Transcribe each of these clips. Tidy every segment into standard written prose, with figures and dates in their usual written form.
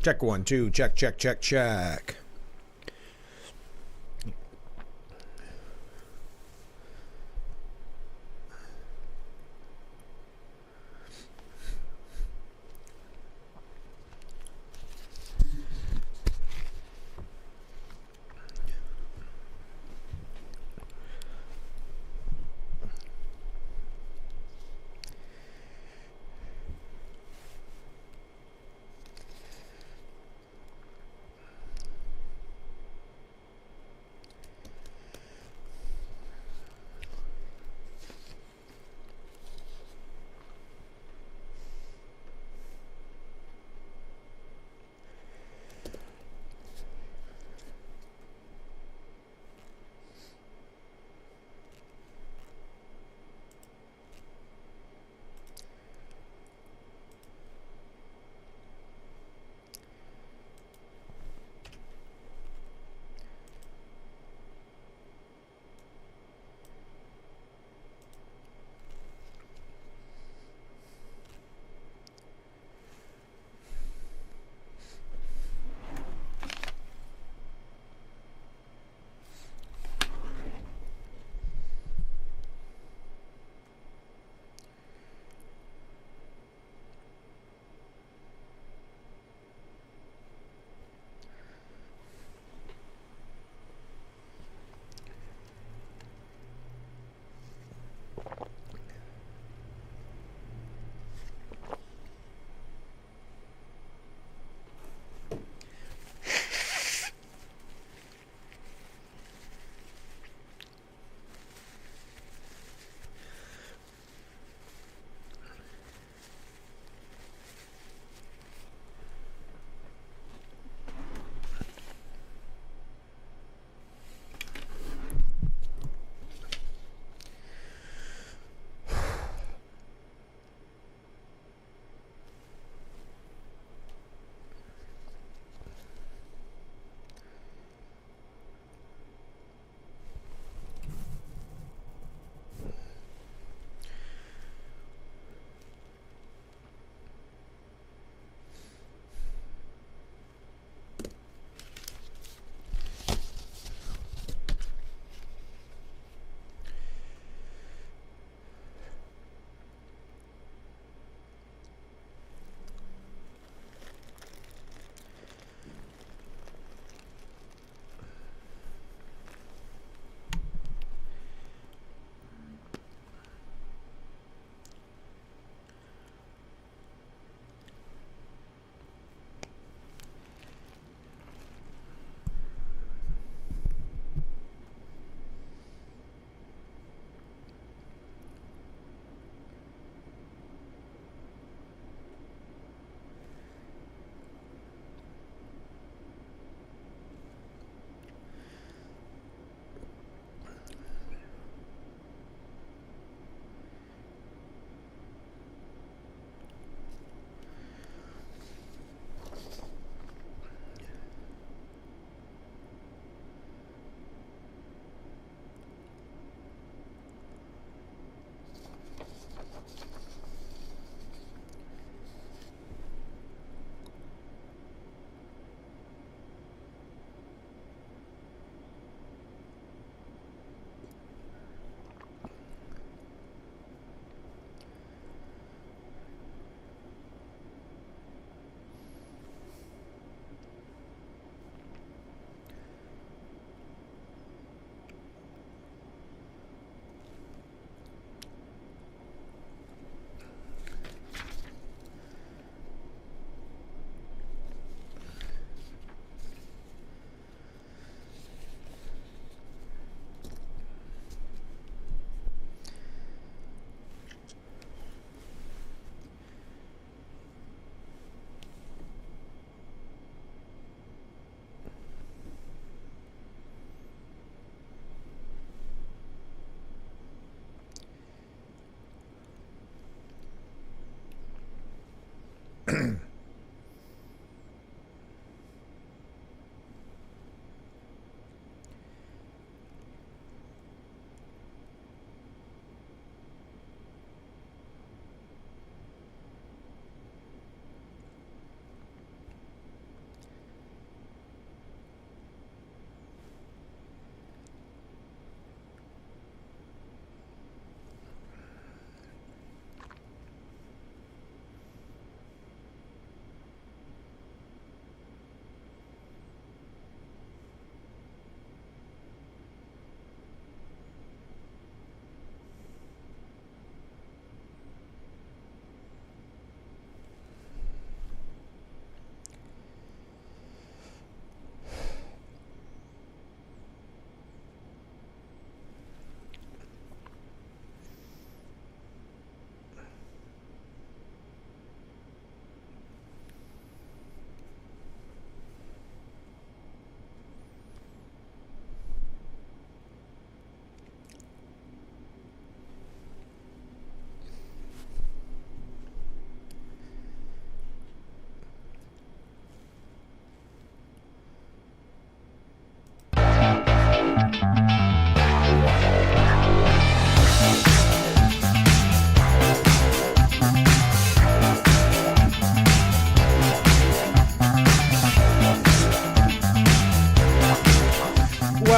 Check 1 2. Check, check, check, check.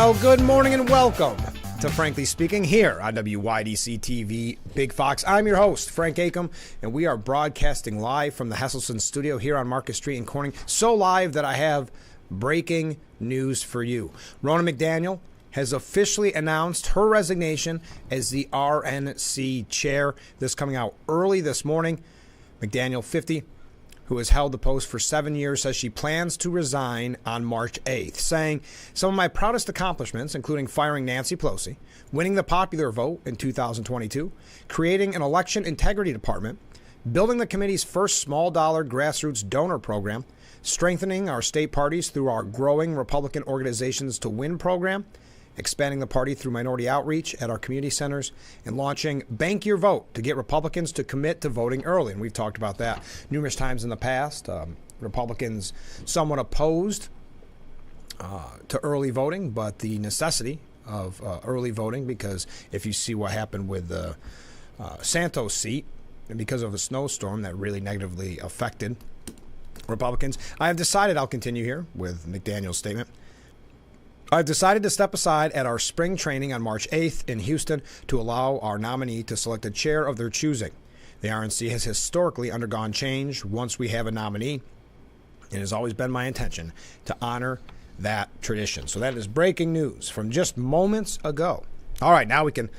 Well, good morning and welcome to Frankly Speaking here on WYDC TV Big Fox. I'm your host, Frank Acom, and we are broadcasting live from the Hesselson studio here on Market Street in Corning. So live that I have breaking news for you. Ronna McDaniel has officially announced her resignation as the RNC chair. This coming out early this morning. McDaniel, 50, who has held the post for 7 years, says she plans to resign on March 8th, saying, "Some of my proudest accomplishments, including firing Nancy Pelosi, winning the popular vote in 2022, creating an election integrity department, building the committee's first small-dollar grassroots donor program, strengthening our state parties through our growing Republican Organizations to Win program, expanding the party through minority outreach at our community centers, and launching Bank Your Vote to get Republicans to commit to voting early." And we've talked about that numerous times in the past. Republicans somewhat opposed to early voting, but the necessity of early voting, because if you see what happened with the Santos seat, and because of a snowstorm that really negatively affected Republicans, I have decided I'll continue here with McDaniel's statement. "I've decided to step aside at our spring training on March 8th in Houston to allow our nominee to select a chair of their choosing. The RNC has historically undergone change once we have a nominee. It has always been my intention to honor that tradition." So that is breaking news from just moments ago. All right, now we can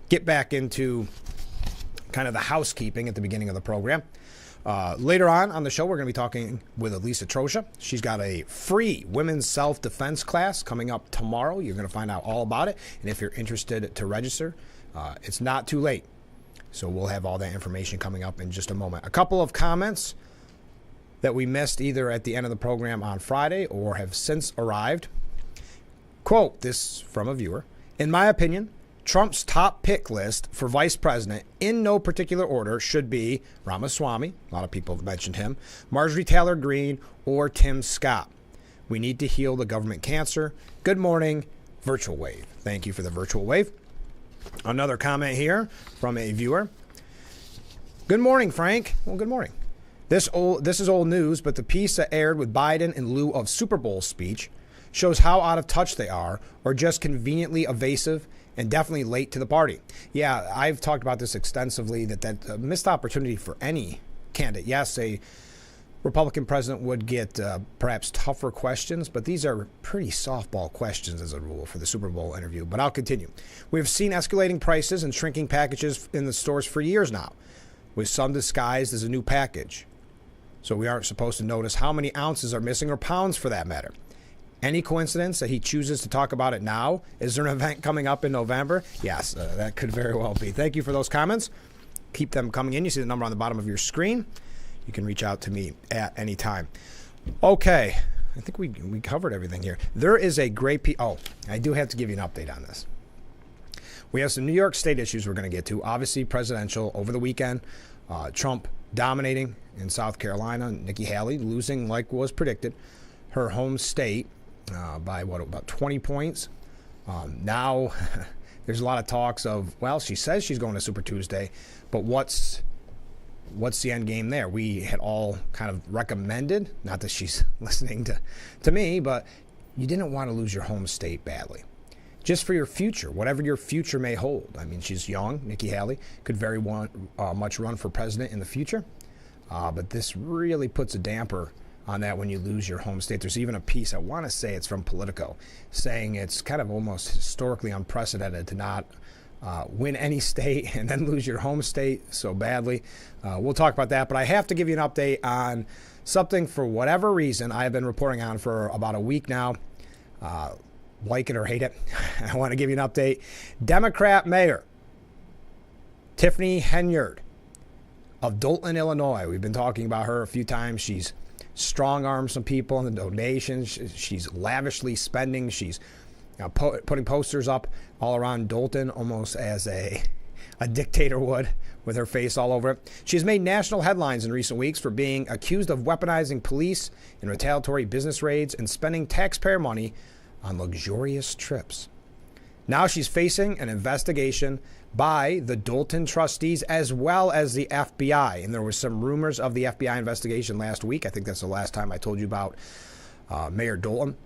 get back into kind of the housekeeping at the beginning of the program. Later on the show, we're going to be talking with Elisa Trosha. She's got a free women's self-defense class coming up tomorrow. You're going to find out all about it. And if you're interested to register, it's not too late. So we'll have all that information coming up in just a moment. A couple of comments that we missed either at the end of the program on Friday or have since arrived. Quote, this from a viewer: "In my opinion, Trump's top pick list for vice president, in no particular order, should be Ramaswamy," a lot of people have mentioned him, "Marjorie Taylor Greene, or Tim Scott. We need to heal the government cancer. Good morning, Virtual Wave." Thank you for the Virtual Wave. Another comment here from a viewer. "Good morning, Frank." Well, good morning. This is old news, but the piece that aired with Biden in lieu of Super Bowl speech shows how out of touch they are, or just conveniently evasive and definitely late to the party. Yeah, I've talked about this extensively, that a missed opportunity for any candidate. Yes, a Republican president would get perhaps tougher questions, but these are pretty softball questions as a rule for the Super Bowl interview. But I'll continue. "We have seen escalating prices and shrinking packages in the stores for years now, with some disguised as a new package. So we aren't supposed to notice how many ounces are missing, or pounds for that matter. Any coincidence that he chooses to talk about it now? Is there an event coming up in November?" Yes, that could very well be. Thank you for those comments. Keep them coming in. You see the number on the bottom of your screen. You can reach out to me at any time. Okay, I think we covered everything here. There is a great I do have to give you an update on this. We have some New York State issues we're going to get to. Obviously, presidential over the weekend. Trump dominating in South Carolina. Nikki Haley losing like was predicted. Her home state by about 20 points. Now there's a lot of talks of, well, she says she's going to Super Tuesday, but what's the end game there? We had all kind of recommended, not that she's listening to me, but you didn't want to lose your home state badly. Just for your future, whatever your future may hold. I mean, she's young. Nikki Haley could very much run for president in the future, but this really puts a damper on that when you lose your home state. There's even a piece, I want to say it's from Politico, saying it's kind of almost historically unprecedented to not win any state and then lose your home state so badly. We'll talk about that, but I have to give you an update on something for whatever reason I have been reporting on for about a week now. Like it or hate it, I want to give you an update. Democrat Mayor Tiffany Henyard of Dolton, Illinois. We've been talking about her a few times. She's strong-armed some people in the donations. She's lavishly spending. She's putting posters up all around Dolton, almost as a dictator would, with her face all over it. She's made national headlines in recent weeks for being accused of weaponizing police in retaliatory business raids and spending taxpayer money on luxurious trips. Now she's facing an investigation by the Dolton trustees as well as the FBI. And there was some rumors of the FBI investigation last week. I think that's the last time I told you about Mayor Dolton.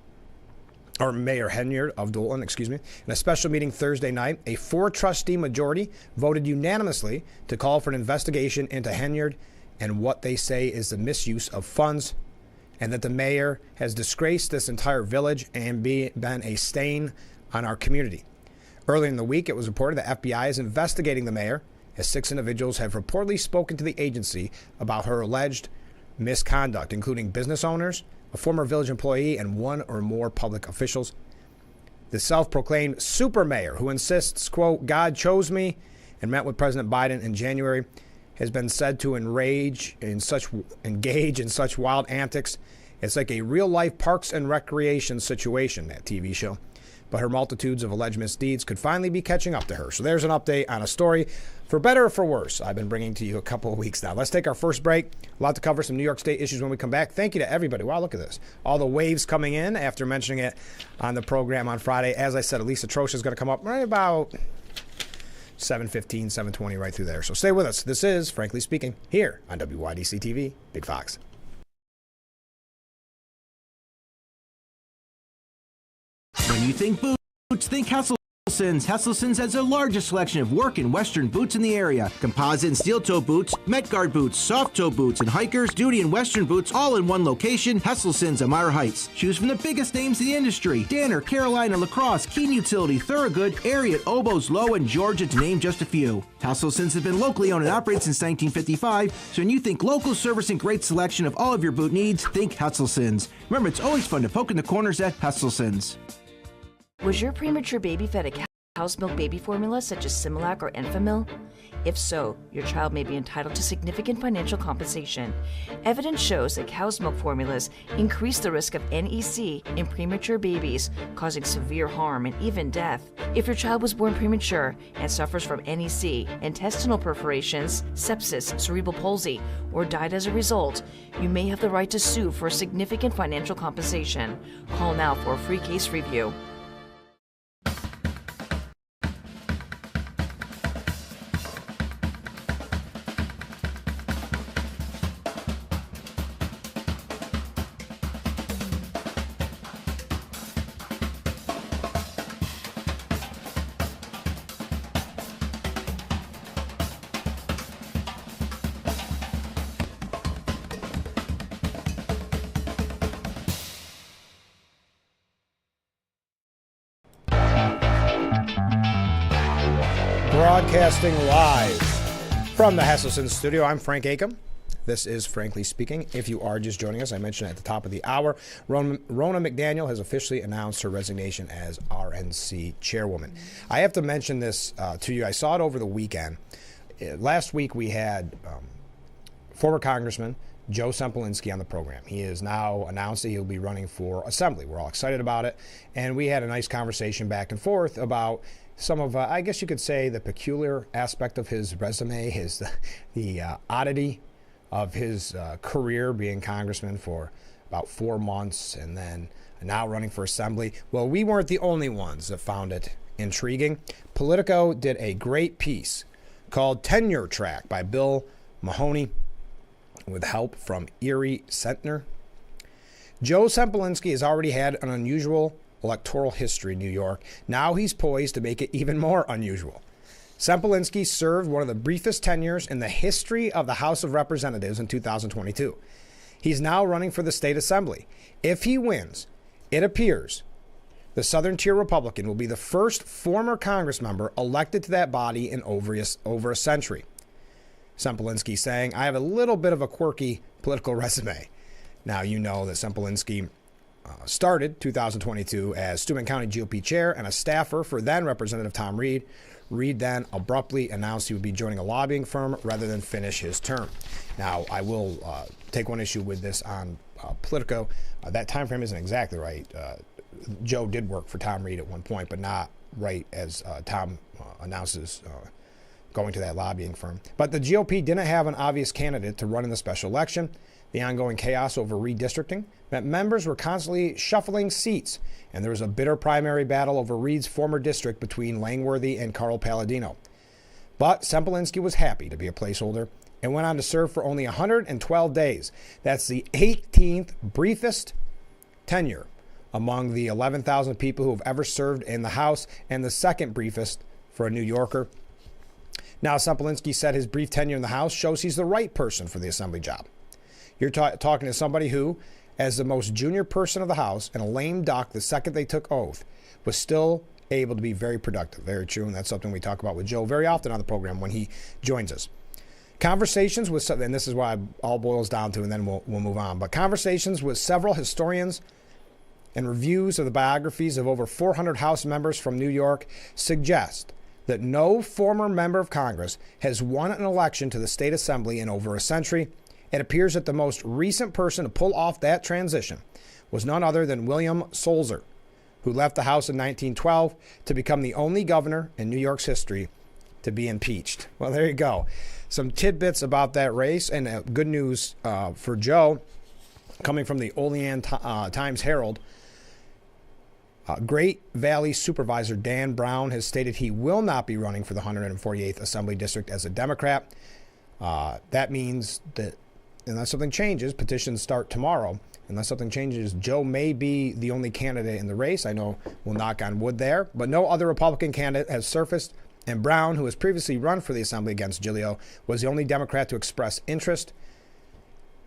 or Mayor Henyard of Dolan, in a special meeting Thursday night, a 4-trustee majority voted unanimously to call for an investigation into Henyard and what they say is the misuse of funds, and that the mayor has disgraced this entire village and been a stain on our community. Earlier in the week, it was reported that FBI is investigating the mayor, as 6 individuals have reportedly spoken to the agency about her alleged misconduct, including business owners, a former village employee, and 1 or more public officials. The self-proclaimed super mayor, who insists, quote, God chose me, and met with President Biden in January, has been said to engage in such wild antics. It's like a real-life Parks and Recreation situation, that TV show. But her multitudes of alleged misdeeds could finally be catching up to her. So there's an update on a story, for better or for worse, I've been bringing to you a couple of weeks now. Let's take our first break. A lot to cover, some New York State issues when we come back. Thank you to everybody. Wow, look at this. All the waves coming in after mentioning it on the program on Friday. As I said, Elisa Trosha is going to come up right about 7:15, 7:20, right through there. So stay with us. This is Frankly Speaking here on WYDC TV, Big Fox. When you think boots, think Hesselsen's. Hesselsen's has the largest selection of work and Western boots in the area. Composite and steel-toe boots, Met-Guard boots, soft-toe boots, and hikers, duty and Western boots all in one location, Hesselsen's on Meyer Heights. Choose from the biggest names in the industry: Danner, Carolina, Lacrosse, Keen Utility, Thorogood, Ariat, Oboz, Lowe, and Georgia, to name just a few. Hesselsen's has been locally owned and operated since 1955, so when you think local service and great selection of all of your boot needs, think Hesselsen's. Remember, it's always fun to poke in the corners at Hesselsen's. Was your premature baby fed a cow's milk baby formula such as Similac or Enfamil? If so, your child may be entitled to significant financial compensation. Evidence shows that cow's milk formulas increase the risk of NEC in premature babies, causing severe harm and even death. If your child was born premature and suffers from NEC, intestinal perforations, sepsis, cerebral palsy, or died as a result, you may have the right to sue for significant financial compensation. Call now for a free case review. Broadcasting live from the Hesselson studio, I'm Frank Acom. This is Frankly Speaking. If you are just joining us, I mentioned at the top of the hour, Rona McDaniel has officially announced her resignation as RNC chairwoman. I have to mention this to you. I saw it over the weekend. Last week we had former Congressman Joe Semplinsky on the program. He has now announced that he'll be running for Assembly. We're all excited about it. And we had a nice conversation back and forth about some of, I guess you could say, the peculiar aspect of his resume, the oddity of his career being congressman for about 4 months and then now running for Assembly. Well, we weren't the only ones that found it intriguing. Politico did a great piece called Tenure Track by Bill Mahoney with help from Erie Sentner. Joe Semplinsky has already had an unusual electoral history in New York. Now he's poised to make it even more unusual. Semplinsky served one of the briefest tenures in the history of the House of Representatives in 2022. He's now running for the state assembly. If he wins, it appears the Southern Tier Republican will be the first former Congress member elected to that body in over a century. Semplinsky saying, I have a little bit of a quirky political resume. Now, you know that Semplinsky started 2022 as Steuben County GOP chair and a staffer for then Representative Tom Reed. Reed then abruptly announced he would be joining a lobbying firm rather than finish his term. Now, I will take one issue with this on Politico. That time frame isn't exactly right. Joe did work for Tom Reed at one point, but not right as Tom announces going to that lobbying firm. But the GOP didn't have an obvious candidate to run in the special election. The ongoing chaos over redistricting meant members were constantly shuffling seats, and there was a bitter primary battle over Reed's former district between Langworthy and Carl Palladino. But Semplinsky was happy to be a placeholder and went on to serve for only 112 days. That's the 18th briefest tenure among the 11,000 people who have ever served in the House, and the second briefest for a New Yorker. Now, Semplinsky said his brief tenure in the House shows he's the right person for the Assembly job. You're talking to somebody who, as the most junior person of the House and a lame duck the second they took oath, was still able to be very productive. Very true, and that's something we talk about with Joe very often on the program when he joins us. Conversations with, and this is what it all boils down to, and then we'll move on, but conversations with several historians and reviews of the biographies of over 400 House members from New York suggest that no former member of Congress has won an election to the state assembly in over a century. It appears that the most recent person to pull off that transition was none other than William Solzer, who left the House in 1912 to become the only governor in New York's history to be impeached. Well, there you go. Some tidbits about that race, and good news for Joe, coming from the Olean Times-Herald. Great Valley Supervisor Dan Brown has stated he will not be running for the 148th Assembly District as a Democrat. That means that unless something changes, petitions start tomorrow. Unless something changes, Joe may be the only candidate in the race. I know we'll knock on wood there, but no other Republican candidate has surfaced. And Brown, who has previously run for the Assembly against Giglio, was the only Democrat to express interest.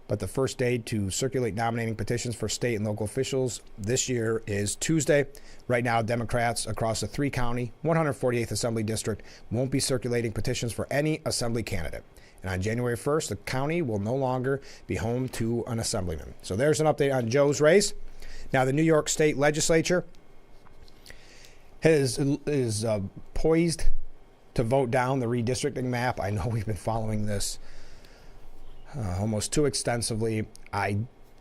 But the first day to circulate nominating petitions for state and local officials this year is Tuesday. Right now, Democrats across the three-county, 148th Assembly District won't be circulating petitions for any Assembly candidate. And on January 1st, the county will no longer be home to an assemblyman. So there's an update on Joe's race. Now, the New York State Legislature is poised to vote down the redistricting map. I know we've been following this almost too extensively.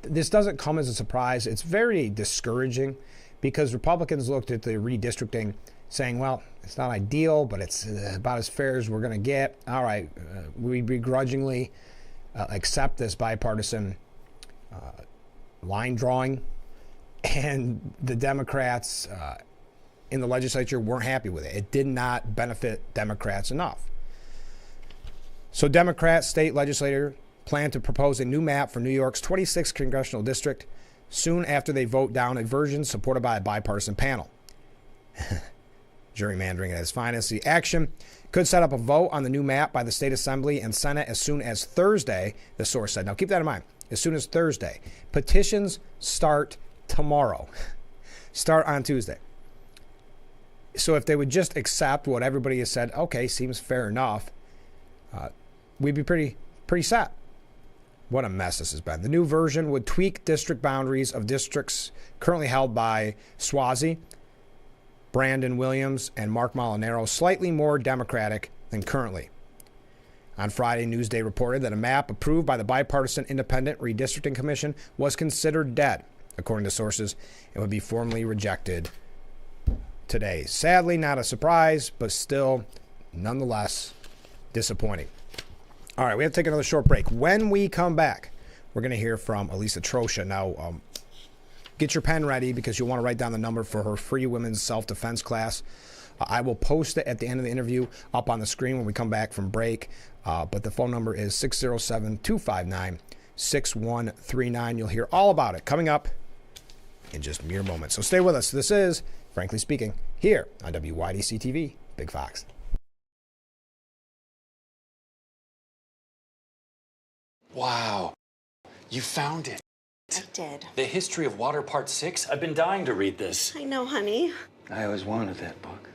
This doesn't come as a surprise. It's very discouraging because Republicans looked at the redistricting saying, well, it's not ideal, but it's about as fair as we're going to get. All right, we begrudgingly accept this bipartisan line drawing. And the Democrats in the legislature weren't happy with it. It did not benefit Democrats enough. So Democrat state legislator plan to propose a new map for New York's 26th congressional district soon after they vote down a version supported by a bipartisan panel. Gerrymandering at its finest. The action could set up a vote on the new map by the state assembly and Senate as soon as Thursday, the source said. Now keep that in mind. As soon as Thursday. Petitions start tomorrow. Start on Tuesday. So if they would just accept what everybody has said, okay, seems fair enough, we'd be pretty set. What a mess this has been. The new version would tweak district boundaries of districts currently held by Suozzi, Brandon Williams, and Mark Molinaro, slightly more Democratic than currently. On Friday, Newsday reported that a map approved by the Bipartisan Independent Redistricting Commission was considered dead, according to sources, and would be formally rejected today. Sadly, not a surprise, but still, nonetheless, disappointing. All right, we have to take another short break. When we come back, we're going to hear from Elisa Trosha. Now, get your pen ready because you'll want to write down the number for her free women's self-defense class. I will post it at the end of the interview up on the screen when we come back from break. But the phone number is 607-259-6139. You'll hear all about it coming up in just mere moments. So stay with us. This is, Frankly Speaking, here on WYDC TV, Big Fox. Wow, you found it. I did. The History of Water Part 6? I've been dying to read this. I know, honey. I always wanted that book.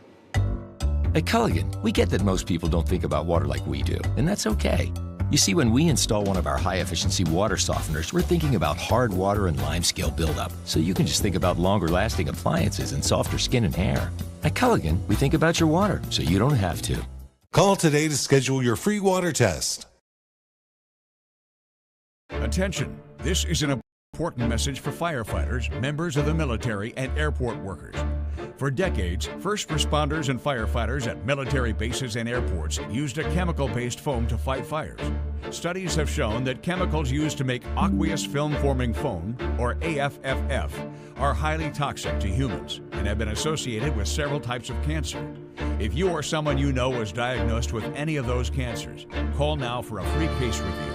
At Culligan, we get that most people don't think about water like we do, and that's okay. You see, when we install one of our high-efficiency water softeners, we're thinking about hard water and limescale buildup, so you can just think about longer-lasting appliances and softer skin and hair. At Culligan, we think about your water, so you don't have to. Call today to schedule your free water test. Attention, this is an important message for firefighters, members of the military, and airport workers. For decades, first responders and firefighters at military bases and airports used a chemical-based foam to fight fires. Studies have shown that chemicals used to make aqueous film-forming foam, or AFFF, are highly toxic to humans and have been associated with several types of cancer. If you or someone you know was diagnosed with any of those cancers, call now for a free case review.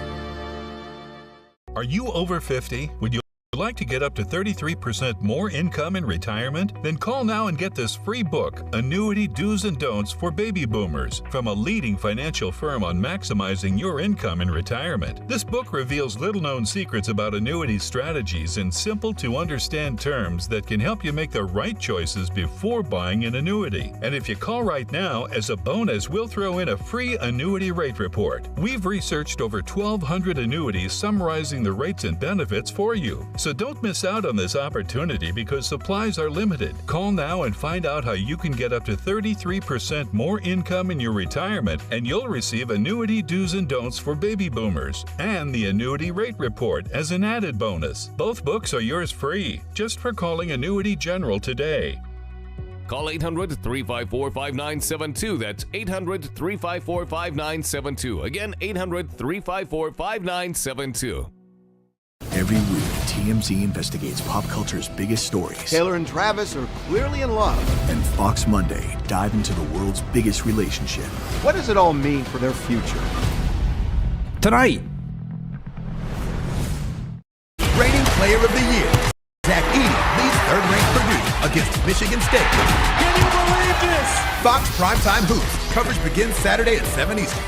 Are you over 50? Would you like to get up to 33% more income in retirement? Then call now and get this free book, Annuity Do's and Don'ts for Baby Boomers, from a leading financial firm on maximizing your income in retirement. This book reveals little-known secrets about annuity strategies in simple-to-understand terms that can help you make the right choices before buying an annuity. And if you call right now, as a bonus, we'll throw in a free annuity rate report. We've researched over 1,200 annuities summarizing the rates and benefits for you. So don't miss out on this opportunity because supplies are limited. Call now and find out how you can get up to 33% more income in your retirement, and you'll receive Annuity Do's and Don'ts for Baby Boomers and the Annuity Rate Report as an added bonus. Both books are yours free, just for calling Annuity General today. Call 800-354-5972. That's 800-354-5972. Again, 800-354-5972. Every week, TMZ investigates pop culture's biggest stories. Taylor and Travis are clearly in love. And Fox Monday dive into the world's biggest relationship. What does it all mean for their future? Tonight, Reigning Player of the Year, Zach Edey leads third-ranked Purdue against Michigan State. Can you believe this? Fox Primetime Hoops. Coverage begins Saturday at 7 Eastern.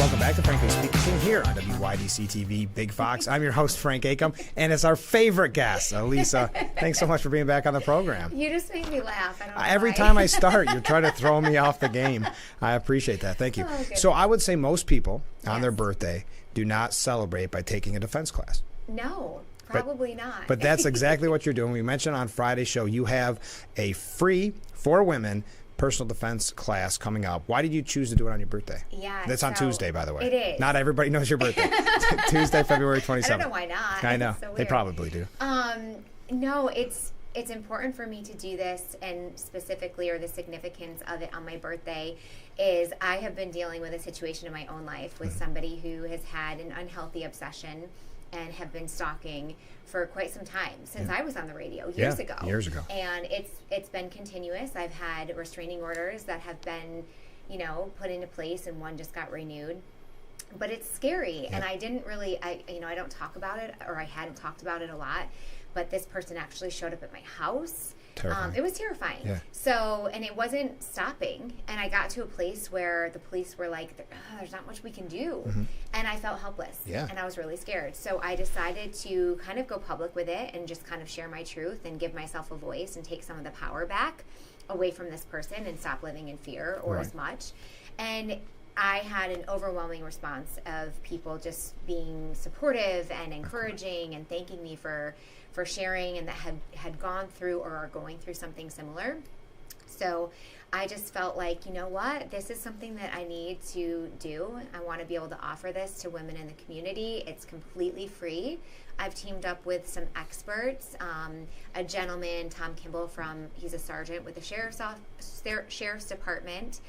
welcome back to Frankly Speaking here on WYDC TV Big Fox. I'm your host, Frank Acom, and it's our favorite guest, Lisa. Thanks so much for being back on the program. You just make me laugh. I don't know Every why. time I start, you're trying to throw me off the game. I appreciate that. Thank you. Oh, so I would say most people on their birthday do not celebrate by taking a defense class. No, probably not. But that's exactly what you're doing. We mentioned on Friday's show you have a free, for women, personal defense class coming up. Why did you choose to do it on your birthday? Yeah. That's on Tuesday, by the way. It is. Not everybody knows your birthday. Tuesday, February 27th. I don't know why not. I know. It's so They weird. probably do. No, it's important for me to do this, and specifically, or the significance of it on my birthday, is I have been dealing with a situation in my own life with somebody who has had an unhealthy obsession and have been stalking for quite some time, since I was on the radio years ago. Years ago. And it's been continuous. I've had restraining orders that have been, put into place, and one just got renewed. But it's scary, and I didn't really, I don't talk about it, or I hadn't talked about it a lot, but this person actually showed up at my house. Terrifying. It was terrifying. Yeah. So, and it wasn't stopping, and I got to a place where the police were like, there's not much we can do. And I felt helpless. Yeah. And I was really scared. So I decided to kind of go public with it and just kind of share my truth and give myself a voice and take some of the power back away from this person and stop living in fear or as much. And I had an overwhelming response of people just being supportive and encouraging and thanking me for sharing, and that had gone through or are going through something similar. So I just felt like, you know what, this is something that I need to do. I want to be able to offer this to women in the community. It's completely free. I've teamed up with some experts, a gentleman, Tom Kimball, he's a sergeant with the Sheriff's Department,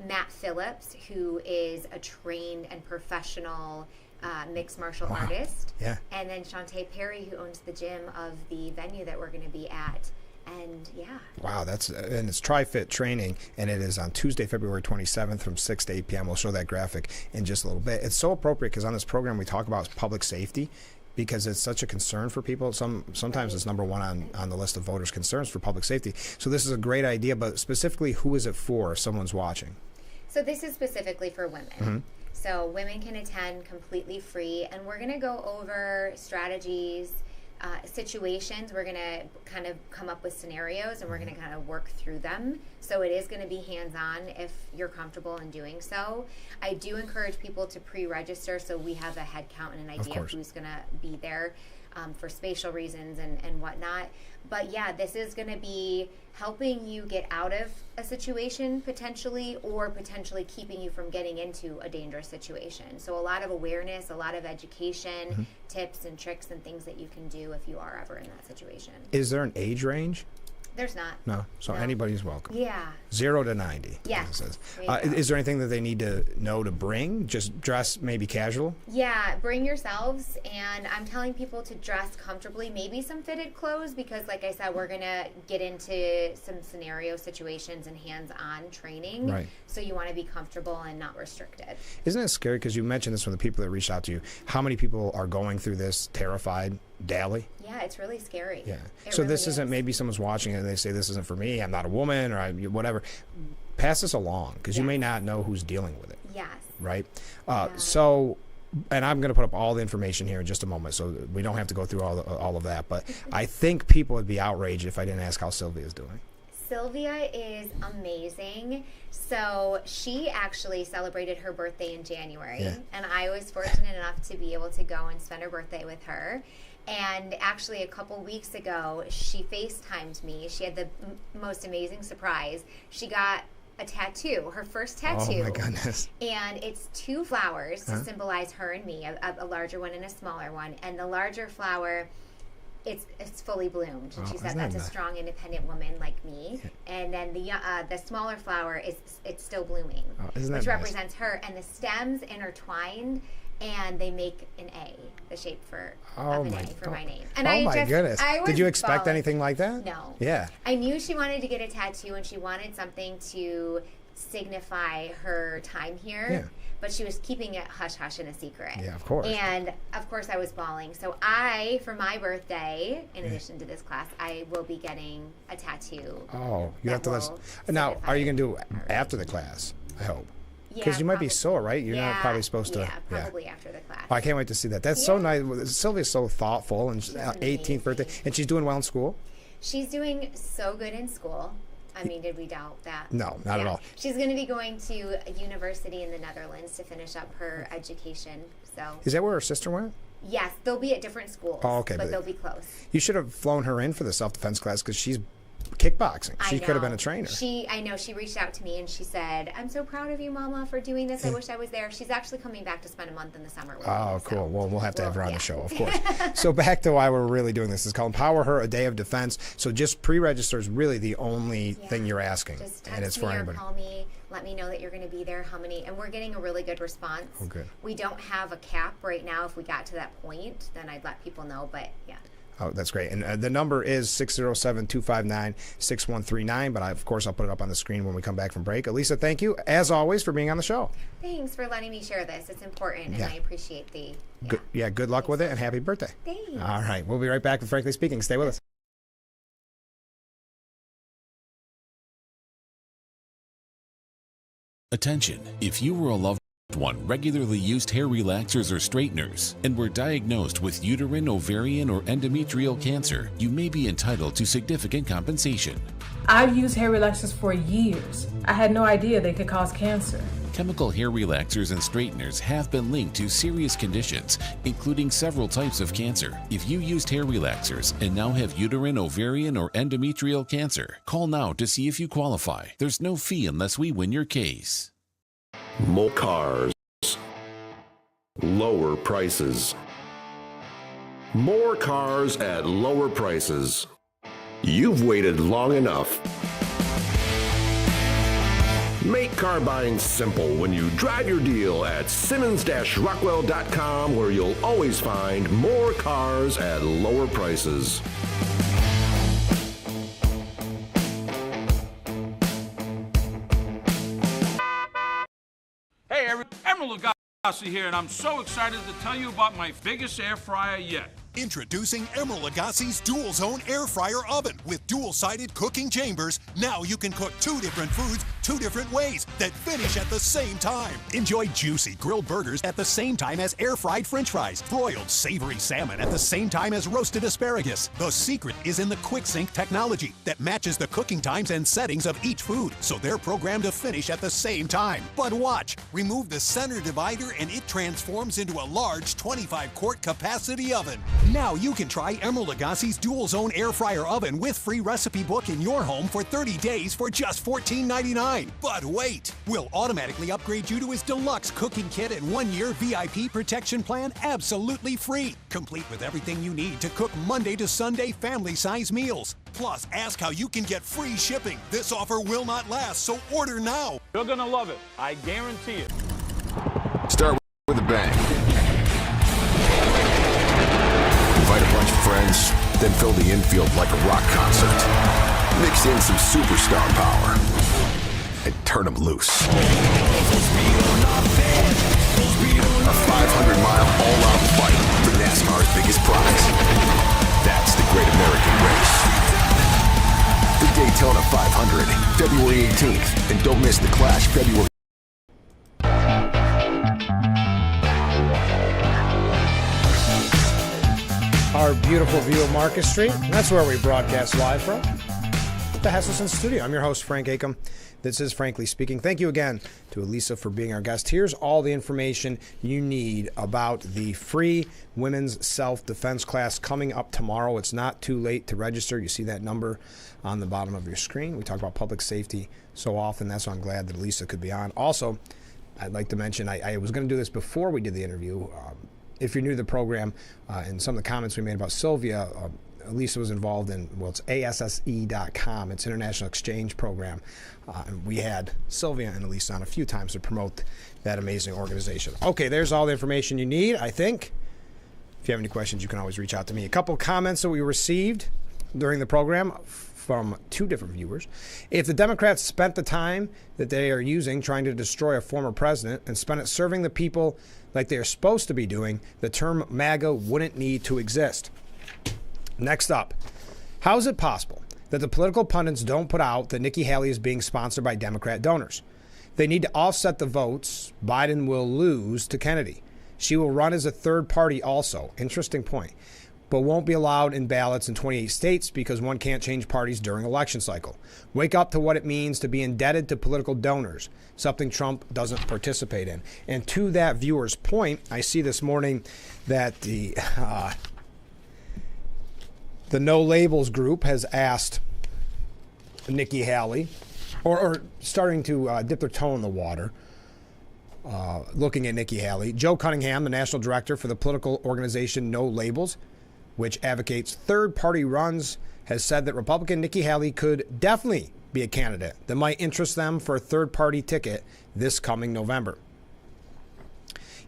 Matt Phillips, who is a trained and professional mixed martial artist. Yeah. And then Shantae Perry, who owns the gym of the venue that we're going to be at. And Wow, and it's TriFit training, and it is on Tuesday, February 27th from 6 to 8 p.m. We'll show that graphic in just a little bit. It's so appropriate because on this program we talk about public safety, because it's such a concern for people. Sometimes it's number one on the list of voters' concerns for public safety. So this is a great idea, but specifically, who is it for if someone's watching? So this is specifically for women. So women can attend completely free, and we're going to go over strategies, situations. We're going to kind of come up with scenarios, and we're going to kind of work through them. So it is going to be hands-on if you're comfortable in doing so. I do encourage people to pre-register so we have a head count and an idea of who's going to be there for spatial reasons and whatnot. But yeah, this is going to be helping you get out of a situation potentially, or potentially keeping you from getting into a dangerous situation. So a lot of awareness, a lot of education, tips and tricks and things that you can do if you are ever in that situation. Is there an age range? There's not. No. So anybody's welcome. Yeah. 0 to 90. Yeah. It says. Is there anything that they need to know to bring? Just dress maybe casual? Yeah, bring yourselves, and I'm telling people to dress comfortably, maybe some fitted clothes, because like I said, we're going to get into some scenario situations and hands-on training. Right. So you want to be comfortable and not restricted. Isn't it scary? Because you mentioned this from the people that reached out to you. How many people are going through this terrified daily? Yeah, it's really scary. Yeah. It So really this isn't, maybe someone's watching it and they say, this isn't for me, I'm not a woman, or whatever. Pass this along, because you may not know who's dealing with it. Yes. Right? So, and I'm going to put up all the information here in just a moment, so we don't have to go through all of that. But I think people would be outraged if I didn't ask how Sylvia's doing. Sylvia is amazing. So she actually celebrated her birthday in January, and I was fortunate enough to be able to go and spend her birthday with her. And actually, a couple weeks ago, she FaceTimed me. She had the most amazing surprise. She got a tattoo, her first tattoo. Oh my goodness. And it's 2 flowers to symbolize her and me, a larger one and a smaller one. And the larger flower, it's fully bloomed. And she said that's a strong, independent woman like me. And then the smaller flower it's still blooming, which represents her. And the stems intertwined, and they make an A, the shape of an A for my name. And goodness. Did you expect bawling. anything like that? No. Yeah. I knew she wanted to get a tattoo, and she wanted something to signify her time here. Yeah. But she was keeping it hush-hush and a secret. Yeah, of course. And, of course, I was bawling. So for my birthday, in addition to this class, I will be getting a tattoo. Oh, you have to let us. Now, are you going to do it after the class, I hope? Because you might be sore, right? You're not probably supposed to. Yeah, probably after the class. Oh, I can't wait to see that. That's so nice. Sylvia's so thoughtful, and she's 18th birthday, and she's doing well in school. She's doing so good in school. I mean, did we doubt that? No, not at all. She's going to be going to a university in the Netherlands to finish up her education. So. Is that where her sister went? Yes, they'll be at different schools. Oh, okay, but they'll be close. You should have flown her in for the self-defense class, because she's kickboxing. She could have been a trainer. I know. She reached out to me and she said, "I'm so proud of you, Mama, for doing this. I wish I was there." She's actually coming back to spend a month in the summer with me. Cool. Well, we'll have to have her on the show, of course. So back to why we're really doing this. It's called Empower Her, a Day of Defense. So just pre-register is really the only thing you're asking. Just and it's text for me anybody. or call me. Let me know that you're going to be there. How many? And we're getting a really good response. Oh, good. We don't have a cap right now. If we got to that point, then I'd let people know. But yeah. Oh, that's great. And the number is 607-259-6139. But of course, I'll put it up on the screen when we come back from break. Elisa, thank you, as always, for being on the show. Thanks for letting me share this. It's important, and I appreciate the... Good luck with it, and happy birthday. Thanks. All right. We'll be right back with Frankly Speaking. Stay with us. Attention, if you were a loved one regularly used hair relaxers or straighteners and were diagnosed with uterine, ovarian, or endometrial cancer, you may be entitled to significant compensation. I've used hair relaxers for years. I had no idea they could cause cancer. Chemical hair relaxers and straighteners have been linked to serious conditions, including several types of cancer. If you used hair relaxers and now have uterine, ovarian, or endometrial cancer, call now to see if you qualify. There's no fee unless we win your case. More cars. Lower prices. More cars at lower prices. You've waited long enough. Make car buying simple when you drive your deal at Simmons-Rockwell.com, where you'll always find more cars at lower prices. Hey, Emerald Lagasse here, and I'm so excited to tell you about my biggest air fryer yet. Introducing Emerald Lagasse's Dual Zone Air Fryer Oven with dual-sided cooking chambers. Now you can cook 2 different foods 2 different ways that finish at the same time. Enjoy juicy grilled burgers at the same time as air-fried French fries. Broiled savory salmon at the same time as roasted asparagus. The secret is in the QuickSync technology that matches the cooking times and settings of each food, so they're programmed to finish at the same time. But watch, remove the center divider and it transforms into a large 25-quart capacity oven. Now you can try Emeril Lagasse's Dual Zone Air Fryer Oven with free recipe book in your home for 30 days for just $14.99. But wait, we'll automatically upgrade you to his deluxe cooking kit and 1-year VIP protection plan absolutely free, complete with everything you need to cook Monday to Sunday family-size meals. Plus, ask how you can get free shipping. This offer will not last, so order now. You're gonna love it. I guarantee it. Start with a bang. Invite a bunch of friends, then fill the infield like a rock concert. Mix in some superstar power and turn them loose. A 500-mile all-out fight for NASCAR's biggest prize. That's the Great American Race. The Daytona 500, February 18th. And don't miss the Clash, February. Our beautiful view of Market Street. That's where we broadcast live from, the Hesselson Studio. I'm your host, Frank Acom. This is Frankly Speaking. Thank you again to Elisa for being our guest. Here's all the information you need about the free women's self-defense class coming up tomorrow. It's not too late to register. You see that number on the bottom of your screen. We talk about public safety so often. That's why I'm glad that Elisa could be on. Also, I'd like to mention, I was going to do this before we did the interview. If you're new to the program, and some of the comments we made about Sylvia, Elisa was involved in, well, it's ASSE.com. It's International Exchange Program. And we had Sylvia and Elisa on a few times to promote that amazing organization. Okay, there's all the information you need, I think. If you have any questions, you can always reach out to me. A couple comments that we received during the program from two different viewers. If the Democrats spent the time that they are using trying to destroy a former president and spent it serving the people like they are supposed to be doing, the term MAGA wouldn't need to exist. Next up, how is it possible that the political pundits don't put out that Nikki Haley is being sponsored by Democrat donors? They need to offset the votes Biden will lose to Kennedy. She will run as a third party also. Interesting point. But won't be allowed in ballots in 28 states because one can't change parties during election cycle. Wake up to what it means to be indebted to political donors, something Trump doesn't participate in. And to that viewer's point, I see this morning that the No Labels group has asked Nikki Haley, or starting to dip their toe in the water, looking at Nikki Haley. Joe Cunningham, the national director for the political organization No Labels, which advocates third-party runs, has said that Republican Nikki Haley could definitely be a candidate that might interest them for a third-party ticket this coming November.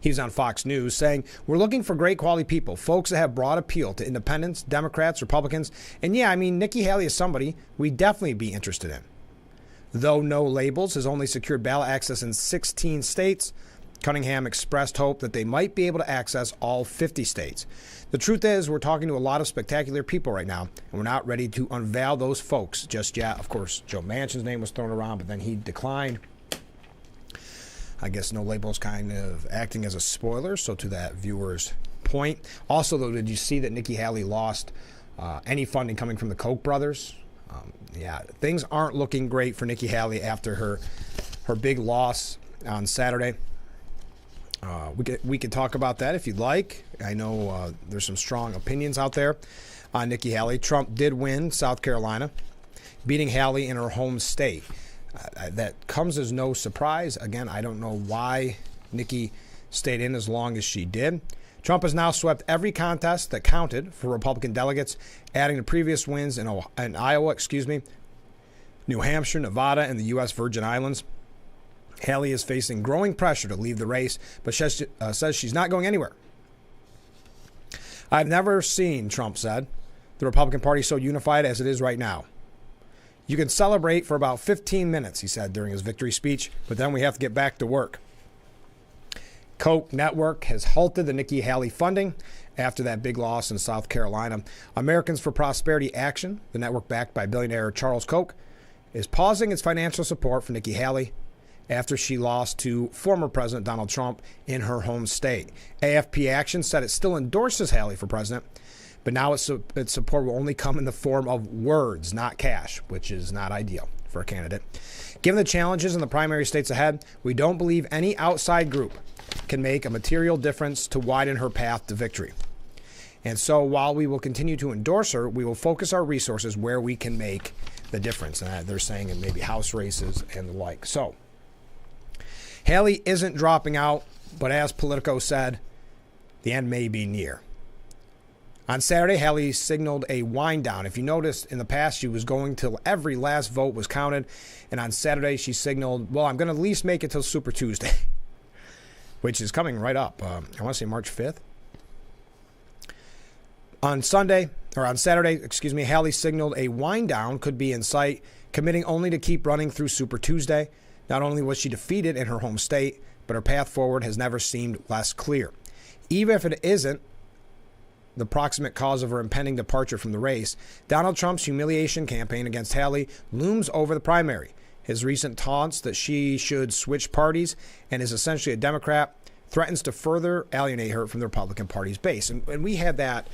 He was on Fox News saying, "We're looking for great quality people, folks that have broad appeal to independents, Democrats, Republicans. And yeah, I mean, Nikki Haley is somebody we'd definitely be interested in." Though No Labels has only secured ballot access in 16 states, Cunningham expressed hope that they might be able to access all 50 states. The truth is, we're talking to a lot of spectacular people right now, and we're not ready to unveil those folks just yet. Of course, Joe Manchin's name was thrown around, but then he declined. I guess No Labels kind of acting as a spoiler, so to that viewer's point. Also, though, did you see that Nikki Haley lost any funding coming from the Koch brothers? Yeah, things aren't looking great for Nikki Haley after her big loss on Saturday. We could talk about that if you'd like. I know there's some strong opinions out there on Nikki Haley. Trump did win South Carolina, beating Haley in her home state. That comes as no surprise. Again, I don't know why Nikki stayed in as long as she did. Trump has now swept every contest that counted for Republican delegates, adding to previous wins in Iowa, New Hampshire, Nevada, and the U.S. Virgin Islands. Haley is facing growing pressure to leave the race, but says she's not going anywhere. "I've never seen," Trump said, "the Republican Party so unified as it is right now. You can celebrate for about 15 minutes," he said during his victory speech, "but then we have to get back to work." Koch network has halted the Nikki Haley funding after that big loss in South Carolina. Americans for Prosperity Action, the network backed by billionaire Charles Koch, is pausing its financial support for Nikki Haley after she lost to former President Donald Trump in her home state. AFP Action said it still endorses Haley for president, but now its support will only come in the form of words, not cash, which is not ideal for a candidate. Given the challenges in the primary states ahead, we don't believe any outside group can make a material difference to widen her path to victory. And so while we will continue to endorse her, we will focus our resources where we can make the difference. And they're saying in maybe House races and the like. So Haley isn't dropping out, but as Politico said, the end may be near. On Saturday, Haley signaled a wind down. If you noticed, in the past, she was going till every last vote was counted. And on Saturday, she signaled, well, I'm going to at least make it till Super Tuesday, which is coming right up. I want to say March 5th. On Saturday, Haley signaled a wind down could be in sight, committing only to keep running through Super Tuesday. Not only was she defeated in her home state, but her path forward has never seemed less clear. Even if it isn't the proximate cause of her impending departure from the race, Donald Trump's humiliation campaign against Haley looms over the primary. His recent taunts that she should switch parties and is essentially a Democrat threatens to further alienate her from the Republican Party's base. And we had that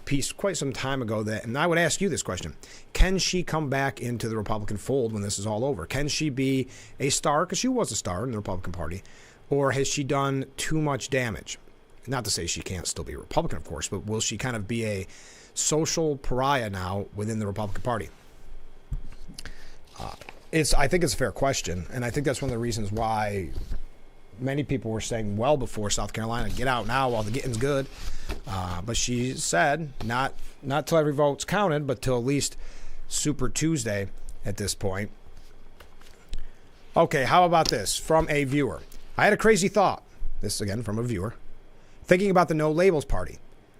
piece quite some time ago, and I would ask you this question. Can she come back into the Republican fold when this is all over? Can she be a star, because she was a star in the Republican Party, or has she done too much damage? Not to say she can't still be a Republican, of course, but will she kind of be a social pariah now within the Republican Party? I think it's a fair question, and I think that's one of the reasons why many people were saying well before South Carolina, get out now while the getting's good. But she said not till every vote's counted, but till at least Super Tuesday at this point. Okay, how about this from a viewer? I had a crazy thought. This again from a viewer. Thinking about the No Labels Party.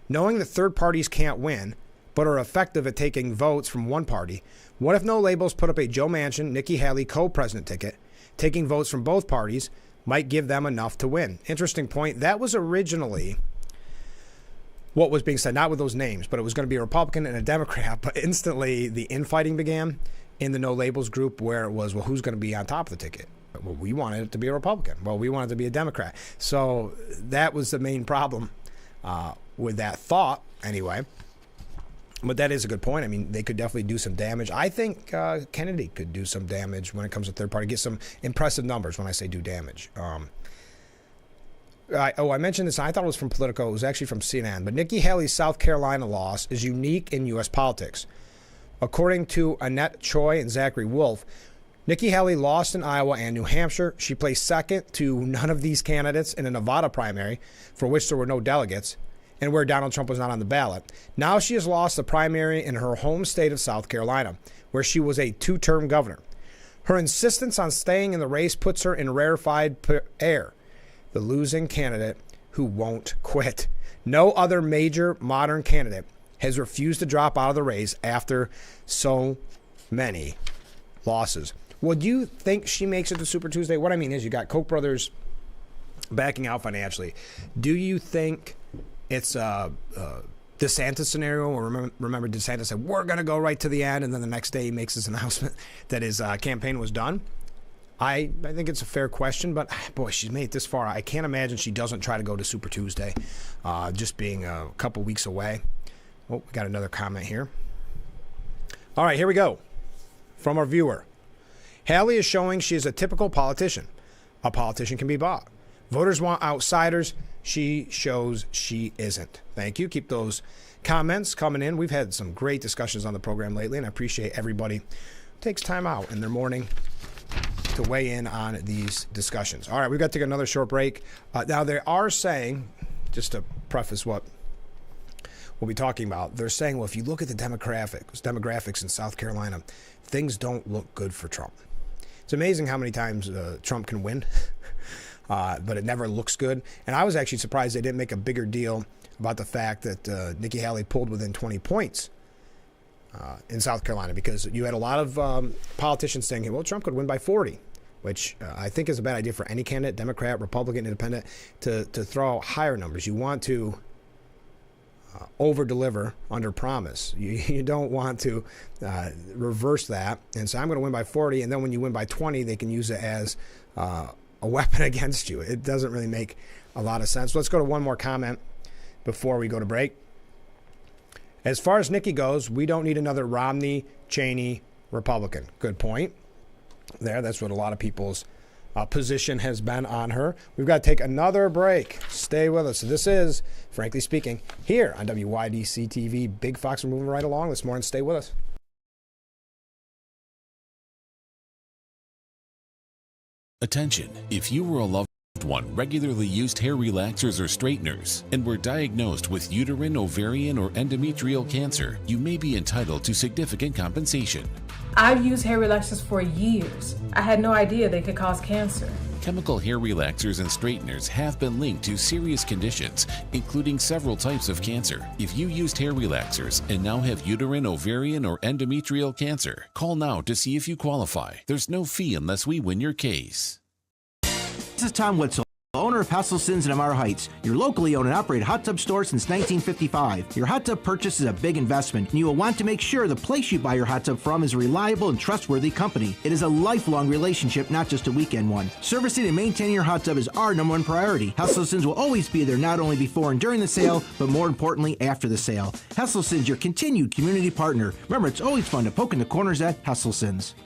Knowing that third parties can't win, but are effective at taking votes from one party, what if No Labels put up a Joe Manchin, Nikki Haley co-president ticket, taking votes from both parties might give them enough to win? Interesting point. That was originally what was being said, not with those names, but it was going to be a Republican and a Democrat. But instantly the infighting began in the No Labels group, where it was, well, who's going to be on top of the ticket? Well, we wanted it to be a Republican. Well, we wanted it to be a Democrat. So that was the main problem with that thought anyway. But that is a good point. I mean, they could definitely do some damage. I think Kennedy could do some damage when it comes to third party, get some impressive numbers when I say do damage. I mentioned this. I thought it was from Politico. It was actually from CNN. But Nikki Haley's South Carolina loss is unique in U.S. politics. According to Annette Choi and Zachary Wolf, Nikki Haley lost in Iowa and New Hampshire. She placed second to none of these candidates in a Nevada primary, for which there were no delegates, and where Donald Trump was not on the ballot. Now she has lost the primary in her home state of South Carolina, where she was a two-term governor. Her insistence on staying in the race puts her in rarefied air, the losing candidate who won't quit. No other major modern candidate has refused to drop out of the race after so many losses. Would you think she makes it to Super Tuesday? What I mean is, you got Koch brothers backing out financially. Do you think it's a DeSantis scenario, or remember DeSantis said, we're going to go right to the end, and then the next day he makes his announcement that his campaign was done? I think it's a fair question, but boy, she's made it this far. I can't imagine she doesn't try to go to Super Tuesday, just being a couple weeks away. Oh, we got another comment here. All right, here we go. From our viewer. Haley is showing she is a typical politician. A politician can be bought. Voters want outsiders. She shows she isn't. Thank you. Keep those comments coming in. We've had some great discussions on the program lately, and I appreciate everybody who takes time out in their morning to weigh in on these discussions. All right, we've got to take another short break. Now, they are saying, just to preface what we'll be talking about, they're saying, well, if you look at the demographics in South Carolina, things don't look good for Trump. It's amazing how many times Trump can win, but it never looks good. And I was actually surprised they didn't make a bigger deal about the fact that Nikki Haley pulled within 20 points in South Carolina, because you had a lot of politicians saying, well, Trump could win by 40, which I think is a bad idea for any candidate, Democrat, Republican, Independent, to throw out higher numbers. You want to over-deliver under promise. You don't want to reverse that and say, I'm going to win by 40, and then when you win by 20, they can use it as a weapon against you. It doesn't really make a lot of sense. Let's go to one more comment before we go to break. As far as Nikki goes, we don't need another Romney, Cheney, Republican. Good point there. That's what a lot of people's position has been on her. We've got to take another break. Stay with us. This is, Frankly Speaking, here on WYDC TV. Big Fox, we're moving right along this morning. Stay with us. Attention, if you or a loved one regularly used hair relaxers or straighteners and were diagnosed with uterine, ovarian, or endometrial cancer, you may be entitled to significant compensation. I've used hair relaxers for years. I had no idea they could cause cancer. Chemical hair relaxers and straighteners have been linked to serious conditions, including several types of cancer. If you used hair relaxers and now have uterine, ovarian, or endometrial cancer, call now to see if you qualify. There's no fee unless we win your case. This is Tom Witzel, owner of Hesselson's in Amara Heights, your locally owned and operated hot tub store since 1955. Your hot tub purchase is a big investment, and you will want to make sure the place you buy your hot tub from is a reliable and trustworthy company. It is a lifelong relationship, not just a weekend one. Servicing and maintaining your hot tub is our number one priority. Hesselson's will always be there not only before and during the sale, but more importantly, after the sale. Hesselson's, your continued community partner. Remember, it's always fun to poke in the corners at Hesselson's.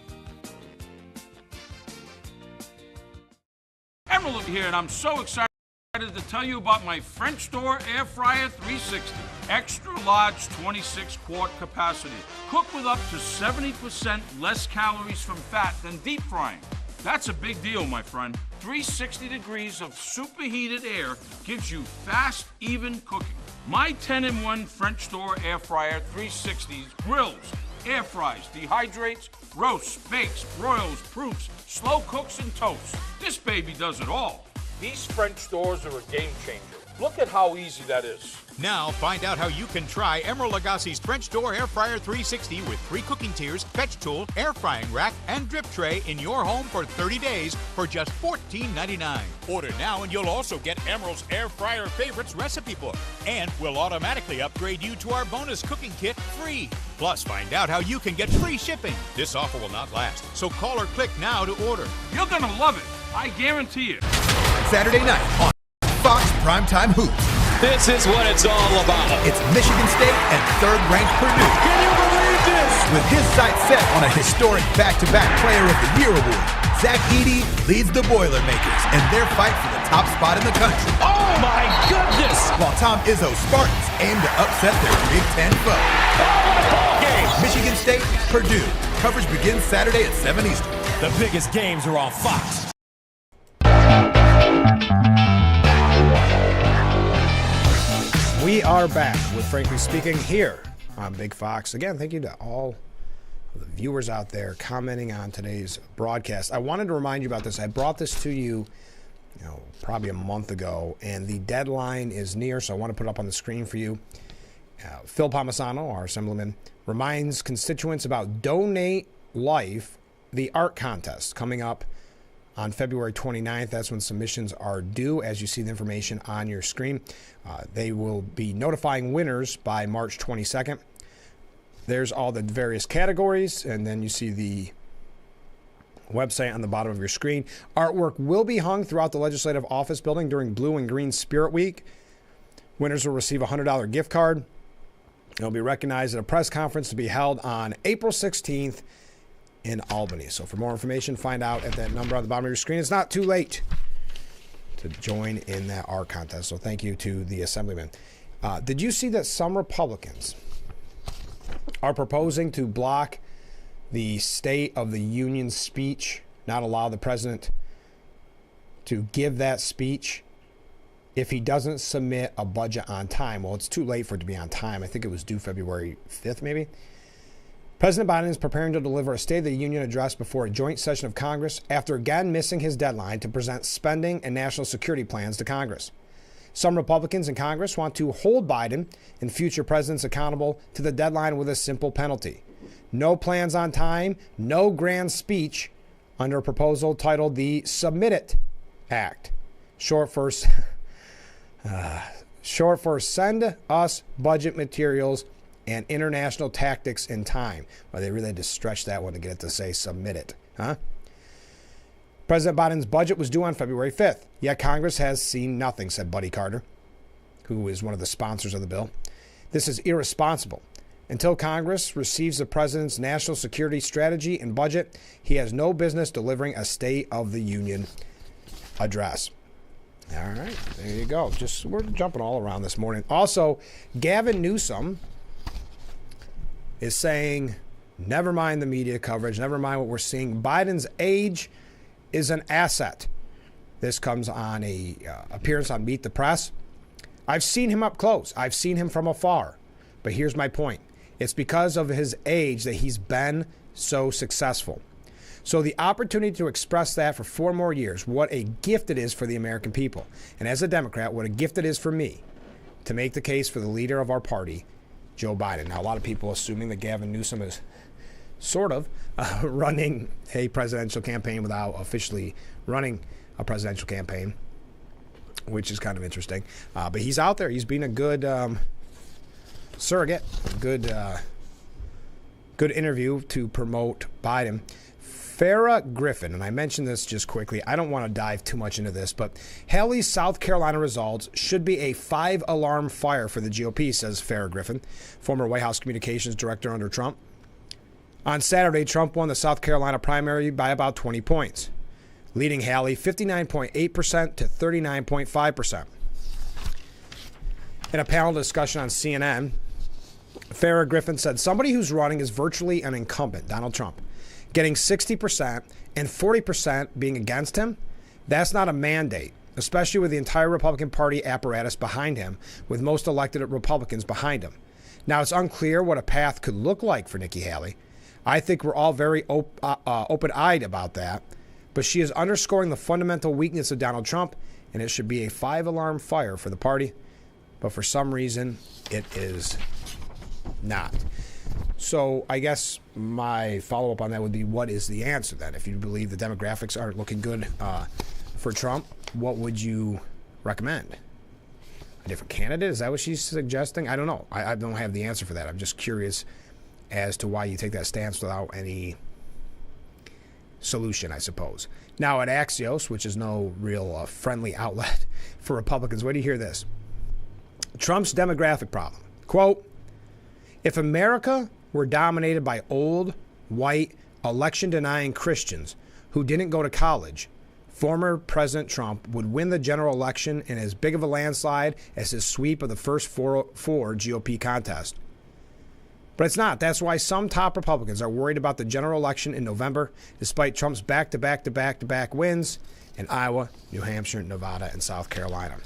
Emerald here, and I'm so excited to tell you about my French door air fryer 360. Extra large 26 quart capacity. Cook with up to 70% less calories from fat than deep frying. That's a big deal, my friend. 360 degrees of superheated air gives you fast, even cooking. My 10-in-1 French door air fryer 360 grills, air fries, dehydrates, roasts, bakes, broils, proofs, slow cooks, and toasts. This baby does it all. These French doors are a game changer. Look at how easy that is. Now find out how you can try Emerald Lagasse's French Door Air Fryer 360 with 3 cooking tiers, fetch tool, air frying rack, and drip tray in your home for 30 days for just $14.99. Order now and you'll also get Emerald's Air Fryer Favorites recipe book. And we'll automatically upgrade you to our bonus cooking kit free. Plus, find out how you can get free shipping. This offer will not last, so call or click now to order. You're gonna love it. I guarantee it. Saturday night on Fox Primetime Hoops. This is what it's all about. It's Michigan State and third-ranked Purdue. Can you believe this? With his sights set on a historic back-to-back Player of the Year award, Zach Edey leads the Boilermakers in their fight for the top spot in the country. Oh my goodness! While Tom Izzo's Spartans aim to upset their Big Ten foe. Michigan State, Purdue. Coverage begins Saturday at 7 Eastern. The biggest games are on Fox. We are back with Frankly Speaking here on Big Fox. Again, thank you to all of the viewers out there commenting on today's broadcast. I wanted to remind you about this. I brought this to you, probably a month ago, and the deadline is near, so I want to put it up on the screen for you. Phil Palmisano, our assemblyman, reminds constituents about Donate Life, the art contest coming up on February 29th. That's when submissions are due, as you see the information on your screen. They will be notifying winners by March 22nd. There's all the various categories, and then you see the website on the bottom of your screen. Artwork will be hung throughout the Legislative Office Building during Blue and Green Spirit Week. Winners will receive a $100 gift card. They'll be recognized at a press conference to be held on April 16th in Albany. So for more information, find out at that number on the bottom of your screen. It's not too late to join in that art contest. So thank you to the assemblyman. Did you see that some Republicans are proposing to block the State of the Union speech, not allow the president to give that speech if he doesn't submit a budget on time? Well, it's too late for it to be on time. I think it was due February 5th, maybe. President Biden is preparing to deliver a State of the Union address before a joint session of Congress after again missing his deadline to present spending and national security plans to Congress. Some Republicans in Congress want to hold Biden and future presidents accountable to the deadline with a simple penalty. No plans on time, no grand speech under a proposal titled the Submit It Act, short for Send Us Budget Materials and International Tactics in Time. Well, they really had to stretch that one to get it to say submit it, huh? President Biden's budget was due on February 5th, yet Congress has seen nothing, said Buddy Carter, who is one of the sponsors of the bill. This is irresponsible. Until Congress receives the president's national security strategy and budget, he has no business delivering a State of the Union address. All right, there you go. We're jumping all around this morning. Also, Gavin Newsom is saying, never mind the media coverage, never mind what we're seeing. Biden's age is an asset. This comes on a appearance on Meet the Press. I've seen him up close. I've seen him from afar. But here's my point. It's because of his age that he's been so successful. So the opportunity to express that for 4 more years, what a gift it is for the American people. And as a Democrat, what a gift it is for me to make the case for the leader of our party, Joe Biden. Now, a lot of people assuming that Gavin Newsom is sort of running a presidential campaign without officially running a presidential campaign, which is kind of interesting. But he's out there. He's been a good surrogate, a good interview to promote Biden. Farrah Griffin, and I mentioned this just quickly. I don't want to dive too much into this, but Haley's South Carolina results should be a 5-alarm fire for the GOP, says Farrah Griffin, former White House communications director under Trump. On Saturday, Trump won the South Carolina primary by about 20 points, leading Haley 59.8% to 39.5%. In a panel discussion on CNN, Farrah Griffin said somebody who's running is virtually an incumbent, Donald Trump, getting 60% and 40% being against him. That's not a mandate, especially with the entire Republican Party apparatus behind him, with most elected Republicans behind him. Now, it's unclear what a path could look like for Nikki Haley. I think we're all very open-eyed about that, but she is underscoring the fundamental weakness of Donald Trump, and it should be a 5-alarm fire for the party. But for some reason, it is not. So I guess my follow-up on that would be, what is the answer then? If you believe the demographics aren't looking good for Trump, what would you recommend? A different candidate? Is that what she's suggesting? I don't know. I don't have the answer for that. I'm just curious as to why you take that stance without any solution, I suppose. Now at Axios, which is no real friendly outlet for Republicans, where do you hear this? Trump's demographic problem. Quote, if America were dominated by old, white, election-denying Christians who didn't go to college, former President Trump would win the general election in as big of a landslide as his sweep of the first four GOP contests. But it's not. That's why some top Republicans are worried about the general election in November, despite Trump's back-to-back wins in Iowa, New Hampshire, Nevada, and South Carolina.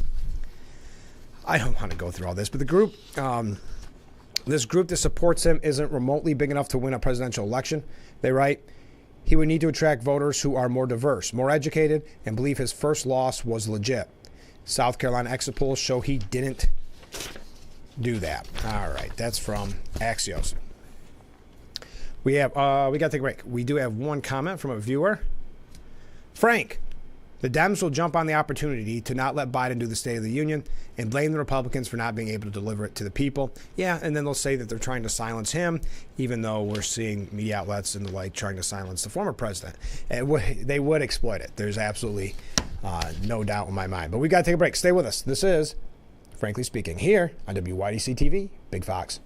I don't want to go through all this, but the group... This group that supports him isn't remotely big enough to win a presidential election. They write, he would need to attract voters who are more diverse, more educated, and believe his first loss was legit. South Carolina exit polls show he didn't do that. All right, that's from Axios. We got to take a break. We do have one comment from a viewer. Frank, the Dems will jump on the opportunity to not let Biden do the State of the Union and blame the Republicans for not being able to deliver it to the people. Yeah, and then they'll say that they're trying to silence him, even though we're seeing media outlets and the like trying to silence the former president. And they would exploit it. There's absolutely no doubt in my mind. But we got to take a break. Stay with us. This is Frankly Speaking here on WYDC TV, Big Fox.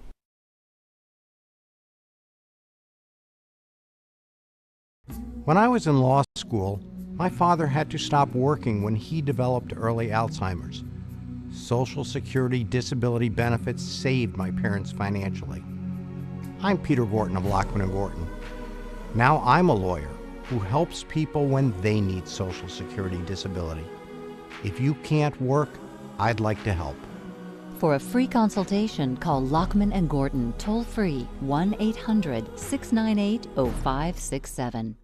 When I was in law school, my father had to stop working when he developed early Alzheimer's. Social Security disability benefits saved my parents financially. I'm Peter Gorton of Lockman & Gorton. Now I'm a lawyer who helps people when they need Social Security disability. If you can't work, I'd like to help. For a free consultation, call Lockman & Gorton toll-free 1-800-698-0567.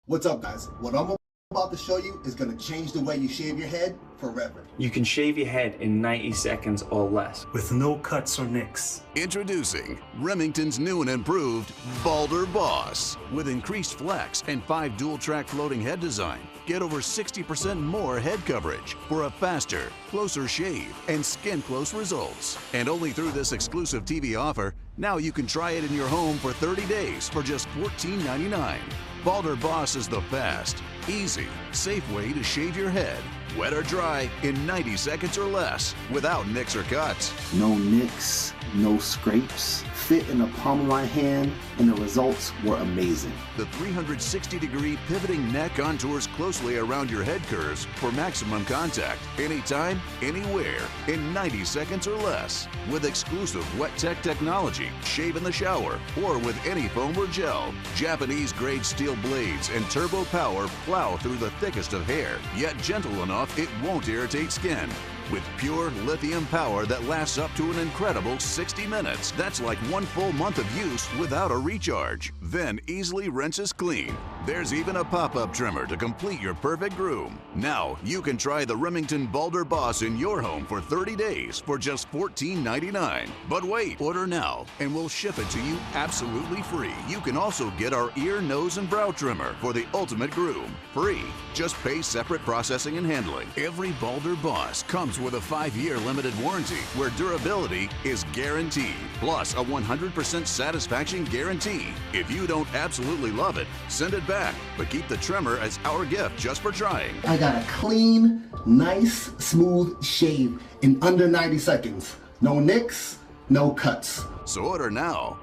What's up, guys? What I'm about to show you is going to change the way you shave your head forever. You can shave your head in 90 seconds or less with no cuts or nicks. Introducing Remington's new and improved Balder Boss. With increased flex and 5 dual-track floating head design, get over 60% more head coverage for a faster, closer shave and skin-close results. And only through this exclusive TV offer, now you can try it in your home for 30 days for just $14.99. Balder Boss is the fast, easy, safe way to shave your head wet or dry, in 90 seconds or less, without nicks or cuts. No nicks, no scrapes. Fit in the palm of my hand, and the results were amazing. The 360-degree pivoting neck contours closely around your head curves for maximum contact, anytime, anywhere, in 90 seconds or less. With exclusive Wet Tech technology, shave in the shower, or with any foam or gel. Japanese-grade steel blades and turbo power plow through the thickest of hair, yet gentle enough it won't irritate skin. With pure lithium power that lasts up to an incredible 60 minutes. That's like 1 full month of use without a recharge. Then easily rinses clean. There's even a pop-up trimmer to complete your perfect groom. Now you can try the Remington Balder Boss in your home for 30 days for just $14.99. But wait, order now and we'll ship it to you absolutely free. You can also get our ear, nose, and brow trimmer for the ultimate groom. Free. Just pay separate processing and handling. Every Balder Boss comes with a 5-year limited warranty where durability is guaranteed, plus a 100% satisfaction guarantee. If you don't absolutely love it, send it back, but keep the trimmer as our gift just for trying. I got a clean, nice, smooth shave in under 90 seconds. No nicks, no cuts. So order now.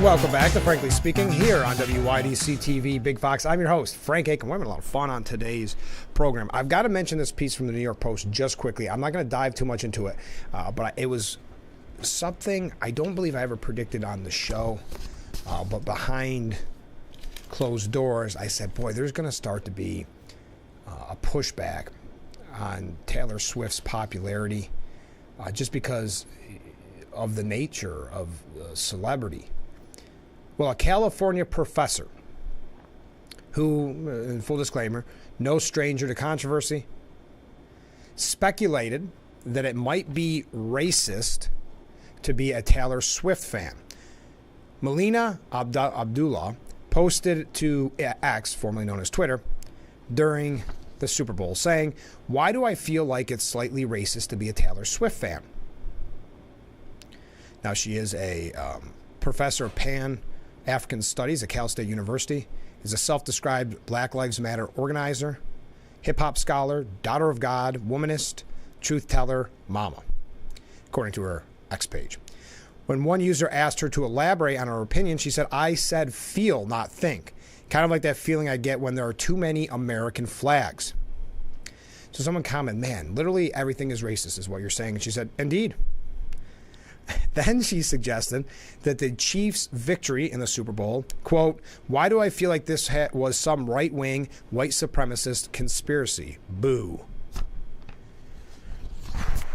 Welcome back to Frankly Speaking here on WYDC TV Big Fox. I'm your host, Frank Aiken. We're having a lot of fun on today's program. I've got to mention this piece from the New York Post just quickly. I'm not going to dive too much into it, but it was something I don't believe I ever predicted on the show, but behind closed doors, I said, boy, there's going to start to be a pushback on Taylor Swift's popularity just because of the nature of celebrity. Well, a California professor who, in full disclaimer, no stranger to controversy, speculated that it might be racist to be a Taylor Swift fan. Melina Abdullah posted to X, formerly known as Twitter, during the Super Bowl, saying, "Why do I feel like it's slightly racist to be a Taylor Swift fan?" Now, she is a professor of Pan-African Studies at Cal State University, is a self-described Black Lives Matter organizer, hip-hop scholar, daughter of God, womanist, truth teller, mama, according to her X page. When one user asked her to elaborate on her opinion, she said, "I said feel, not think. Kind of like that feeling I get when there are too many American flags." So someone commented, "Man, literally everything is racist is what you're saying." And she said, "Indeed." Then she suggested that the Chiefs' victory in the Super Bowl, quote, "Why do I feel like this was some right-wing, white supremacist conspiracy? Boo."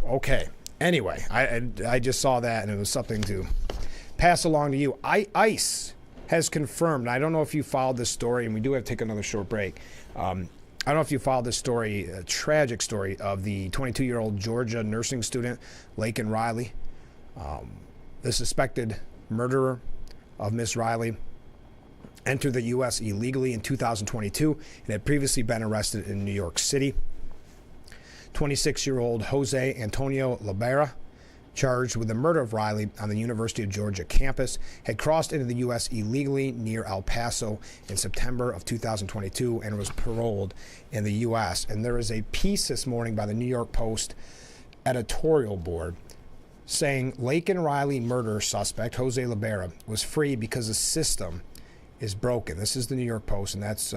Okay. Anyway, I just saw that, and it was something to pass along to you. ICE has confirmed, I don't know if you followed this story, and we do have to take another short break. I don't know if you followed this story, a tragic story of the 22-year-old Georgia nursing student, Laken Riley. The suspected murderer of Miss Riley entered the U.S. illegally in 2022 and had previously been arrested in New York City. 26-year-old Jose Antonio Libera, charged with the murder of Riley on the University of Georgia campus, had crossed into the U.S. illegally near El Paso in September of 2022 and was paroled in the U.S. And there is a piece this morning by the New York Post editorial board saying Laken Riley murder suspect Jose Libera was free because the system is broken. This is the New York Post, and that's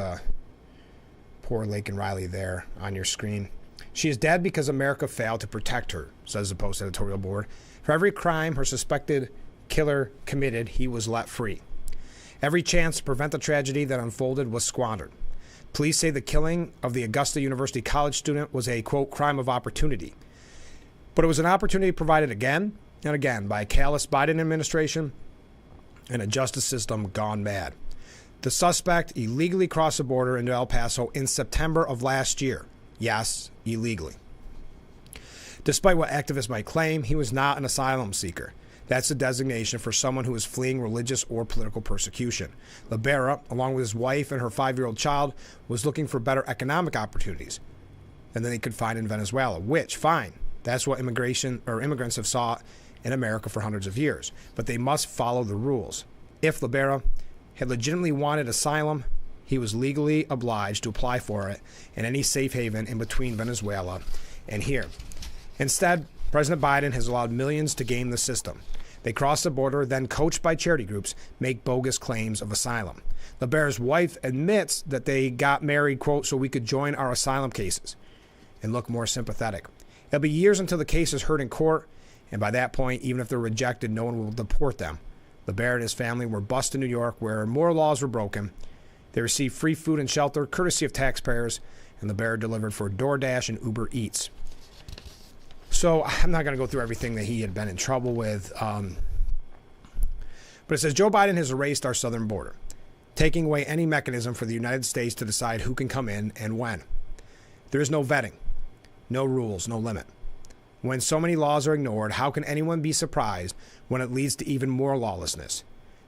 poor Laken Riley there on your screen. "She is dead because America failed to protect her," says the Post editorial board. "For every crime her suspected killer committed, he was let free. Every chance to prevent the tragedy that unfolded was squandered. Police say the killing of the Augusta University college student was a, quote, crime of opportunity. But it was an opportunity provided again and again by a callous Biden administration and a justice system gone mad. The suspect illegally crossed the border into El Paso in September of last year. Yes, illegally. Despite what activists might claim, he was not an asylum seeker. That's the designation for someone who is fleeing religious or political persecution. Libera, along with his wife and her 5-year-old child, was looking for better economic opportunities. than they could find in Venezuela, which, fine, that's what immigrants have sought in America for hundreds of years. But they must follow the rules. If Libera had legitimately wanted asylum, he was legally obliged to apply for it in any safe haven in between Venezuela and here. Instead, President Biden has allowed millions to game the system. They cross the border, then, coached by charity groups, make bogus claims of asylum. Libera's wife admits that they got married, quote, so we could join our asylum cases and look more sympathetic. It'll be years until the case is heard in court, and by that point, even if they're rejected, no one will deport them. Libera and his family were bused in New York, where more laws were broken. They received free food and shelter, courtesy of taxpayers, and Libera delivered for DoorDash and Uber Eats. So I'm not going to go through everything that he had been in trouble with. But it says, Joe Biden has erased our southern border, taking away any mechanism for the United States to decide who can come in and when. There is no vetting, no rules, no limit. When so many laws are ignored, how can anyone be surprised when it leads to even more lawlessness?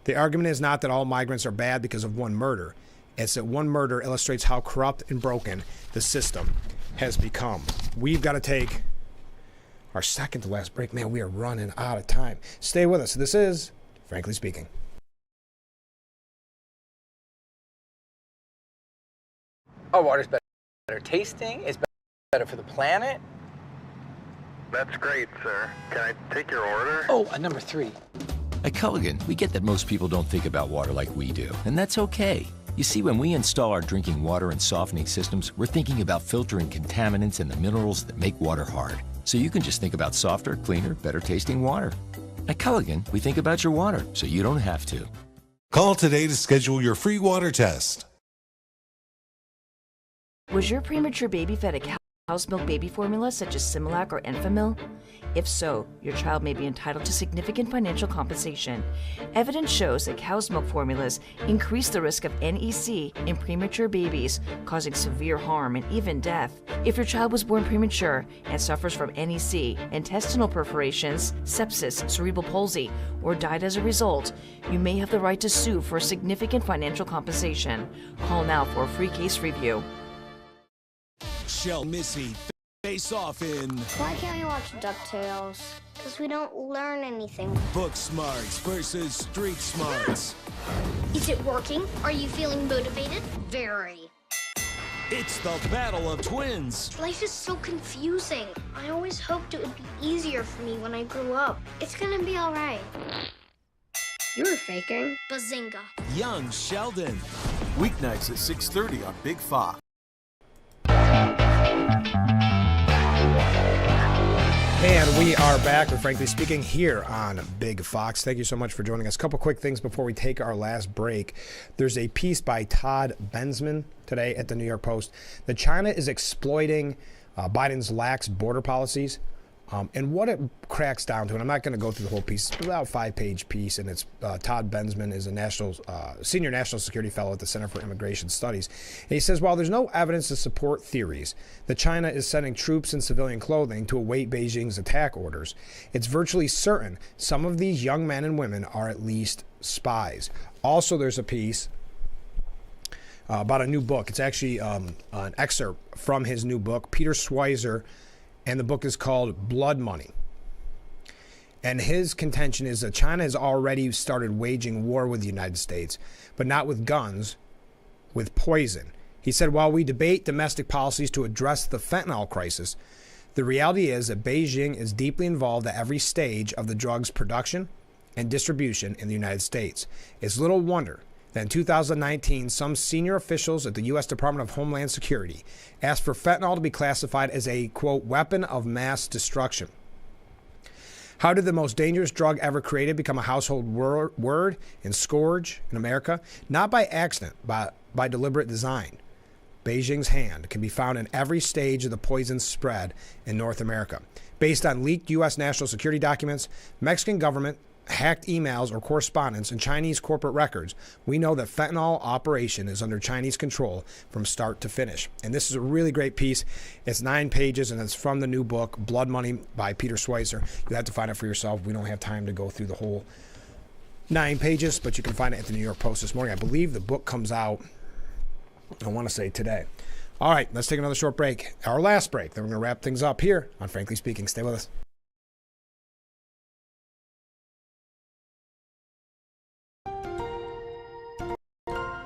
The argument is not that all migrants are bad because of one murder. It's that one murder illustrates how corrupt and broken the system has become. We've got to take our second to last break. Man, we are running out of time. Stay with us. This is Frankly Speaking. Our water's better tasting. It's better for the planet. That's great, sir. Can I take your order? Oh, number 3. At Culligan, we get that most people don't think about water like we do, and that's okay. You see, when we install our drinking water and softening systems, we're thinking about filtering contaminants and the minerals that make water hard. So you can just think about softer, cleaner, better tasting water. At Culligan, we think about your water, so you don't have to. Call today to schedule your free water test. Was your premature baby fed a cow's milk baby formula such as Similac or Enfamil? If so, your child may be entitled to significant financial compensation. Evidence shows that cow's milk formulas increase the risk of NEC in premature babies, causing severe harm and even death. If your child was born premature and suffers from NEC, intestinal perforations, sepsis, cerebral palsy, or died as a result, you may have the right to sue for significant financial compensation. Call now for a free case review. Shell Missy face off in Why can't we watch DuckTales? Because we don't learn anything. Book Smarts versus Street Smarts. Is it working? Are you feeling motivated? Very. It's the battle of twins. Life is so confusing. I always hoped it would be easier for me when I grew up. It's gonna be all right. You were faking. Bazinga. Young Sheldon. Weeknights at 6:30 on Big Fox. And we are back with Frankly Speaking here on Big Fox. Thank you so much for joining us. A couple quick things before we take our last break. There's a piece by Todd Bensman today at the New York Post that China is exploiting Biden's lax border policies. And what it cracks down to, and I'm not going to go through the whole piece, it's about a 5-page piece, and it's Todd Bensman is a senior national security fellow at the Center for Immigration Studies. And he says, while there's no evidence to support theories that China is sending troops in civilian clothing to await Beijing's attack orders, it's virtually certain some of these young men and women are at least spies. Also, there's a piece about a new book. It's actually an excerpt from his new book, Peter Schweizer, and the book is called Blood Money. And his contention is that China has already started waging war with the United States, but not with guns, with poison. He said, while we debate domestic policies to address the fentanyl crisis, the reality is that Beijing is deeply involved at every stage of the drug's production and distribution in the United States. It's little wonder that in 2019, some senior officials at the U.S. Department of Homeland Security asked for fentanyl to be classified as a, quote, weapon of mass destruction. How did the most dangerous drug ever created become a household word and scourge in America? Not by accident, but by deliberate design. Beijing's hand can be found in every stage of the poison's spread in North America. Based on leaked U.S. national security documents, Mexican government hacked emails or correspondence, and Chinese corporate records, we know that fentanyl operation is under Chinese control from start to finish. And this is a really great piece. It's 9 pages, and it's from the new book, Blood Money by Peter Schweizer. You'll have to find it for yourself. We don't have time to go through the whole 9 pages, but you can find it at the New York Post this morning. I believe the book comes out, I want to say today. All right, let's take another short break. Our last break. Then we're going to wrap things up here on Frankly Speaking. Stay with us.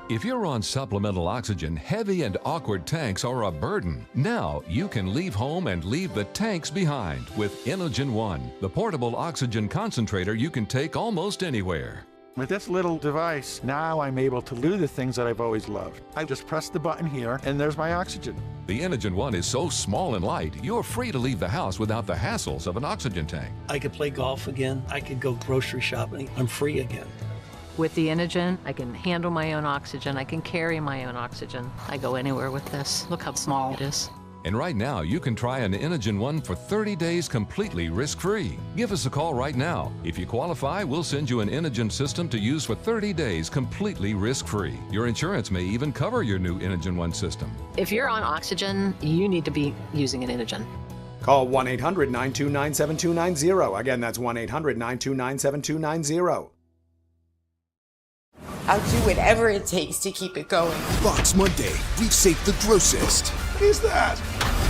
If you're on supplemental oxygen, heavy and awkward tanks are a burden. Now you can leave home and leave the tanks behind with Inogen One, the portable oxygen concentrator you can take almost anywhere. With this little device, now I'm able to do the things that I've always loved. I just press the button here, and there's my oxygen. The Inogen One is so small and light, you're free to leave the house without the hassles of an oxygen tank. I could play golf again. I could go grocery shopping. I'm free again. With the Inogen, I can handle my own oxygen. I can carry my own oxygen. I go anywhere with this. Look how small it is. And right now, you can try an Inogen One for 30 days completely risk-free. Give us a call right now. If you qualify, we'll send you an Inogen system to use for 30 days completely risk-free. Your insurance may even cover your new Inogen One system. If you're on oxygen, you need to be using an Inogen. Call 1-800-929-7290. Again, that's 1-800-929-7290. I'll do whatever it takes to keep it going. Fox Monday, we've saved the grossest. What is that?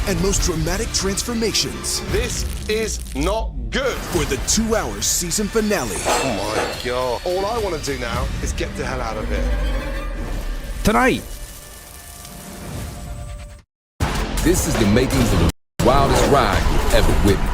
And most dramatic transformations. This is not good. For the 2-hour season finale. Oh my God. All I want to do now is get the hell out of here. Tonight. This is the makings of the wildest ride you've ever witnessed.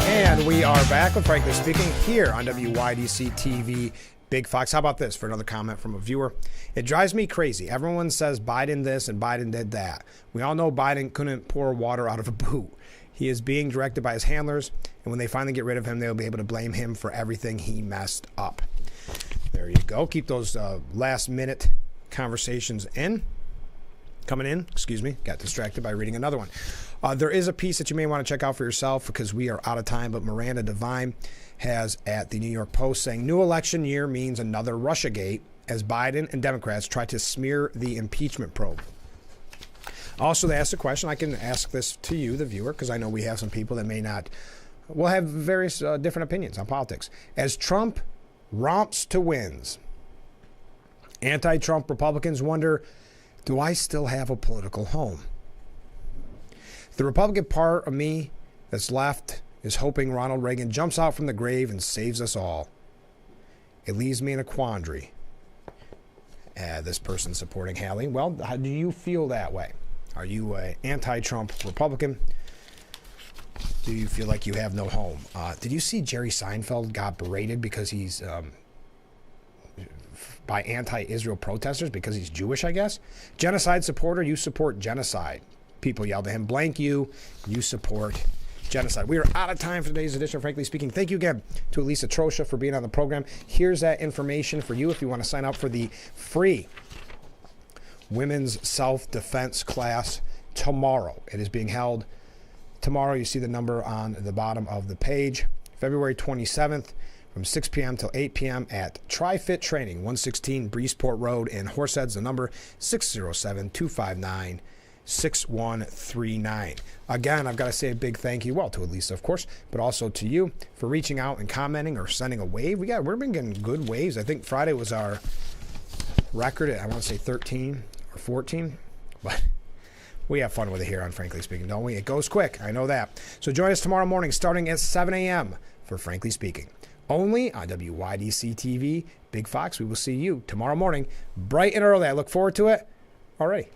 And we are back with Frankly Speaking here on WYDC TV. Big Fox. How about this for another comment from a viewer? It drives me crazy. Everyone says Biden this and Biden did that. We all know Biden couldn't pour water out of a boot. He is being directed by his handlers, and when they finally get rid of him, they'll be able to blame him for everything he messed up. There you go. Keep those last-minute conversations coming in. Excuse me. Got distracted by reading another one. There is a piece that you may want to check out for yourself because we are out of time, but Miranda Devine has at the New York Post saying, new election year means another Russiagate as Biden and Democrats try to smear the impeachment probe. Also, they asked a question. I can ask this to you, the viewer, because I know we have some people that may not, will have various different opinions on politics. As Trump romps to wins, anti-Trump Republicans wonder, do I still have a political home? The Republican part of me that's left is hoping Ronald Reagan jumps out from the grave and saves us all. It leaves me in a quandary. This person supporting Hallie. Well, how do you feel that way? Are you an anti-Trump Republican? Do you feel like you have no home? Did you see Jerry Seinfeld got berated because he's by anti-Israel protesters because he's Jewish, I guess? Genocide supporter, you support genocide. People yelled at him, blank you support genocide. We are out of time for today's edition of Frankly Speaking. Thank you again to Elisa Trosha for being on the program. Here's that information for you if you want to sign up for the free women's self-defense class tomorrow. It is being held tomorrow. You see the number on the bottom of the page. February 27th from 6 p.m. till 8 p.m. at TriFit Training, 116 Breezeport Road in Horseheads. The number 607-259-6139. Again, I've got to say a big thank you, well, to Elisa, of course, but also to you for reaching out and commenting or sending a wave. We've been getting good waves. I think Friday was our record at, I want to say 13 or 14, but we have fun with it here on Frankly Speaking, don't we? It goes quick, I know that. So join us tomorrow morning starting at 7 a.m. for Frankly Speaking. Only on WYDC TV, Big Fox. We will see you tomorrow morning, bright and early. I look forward to it already.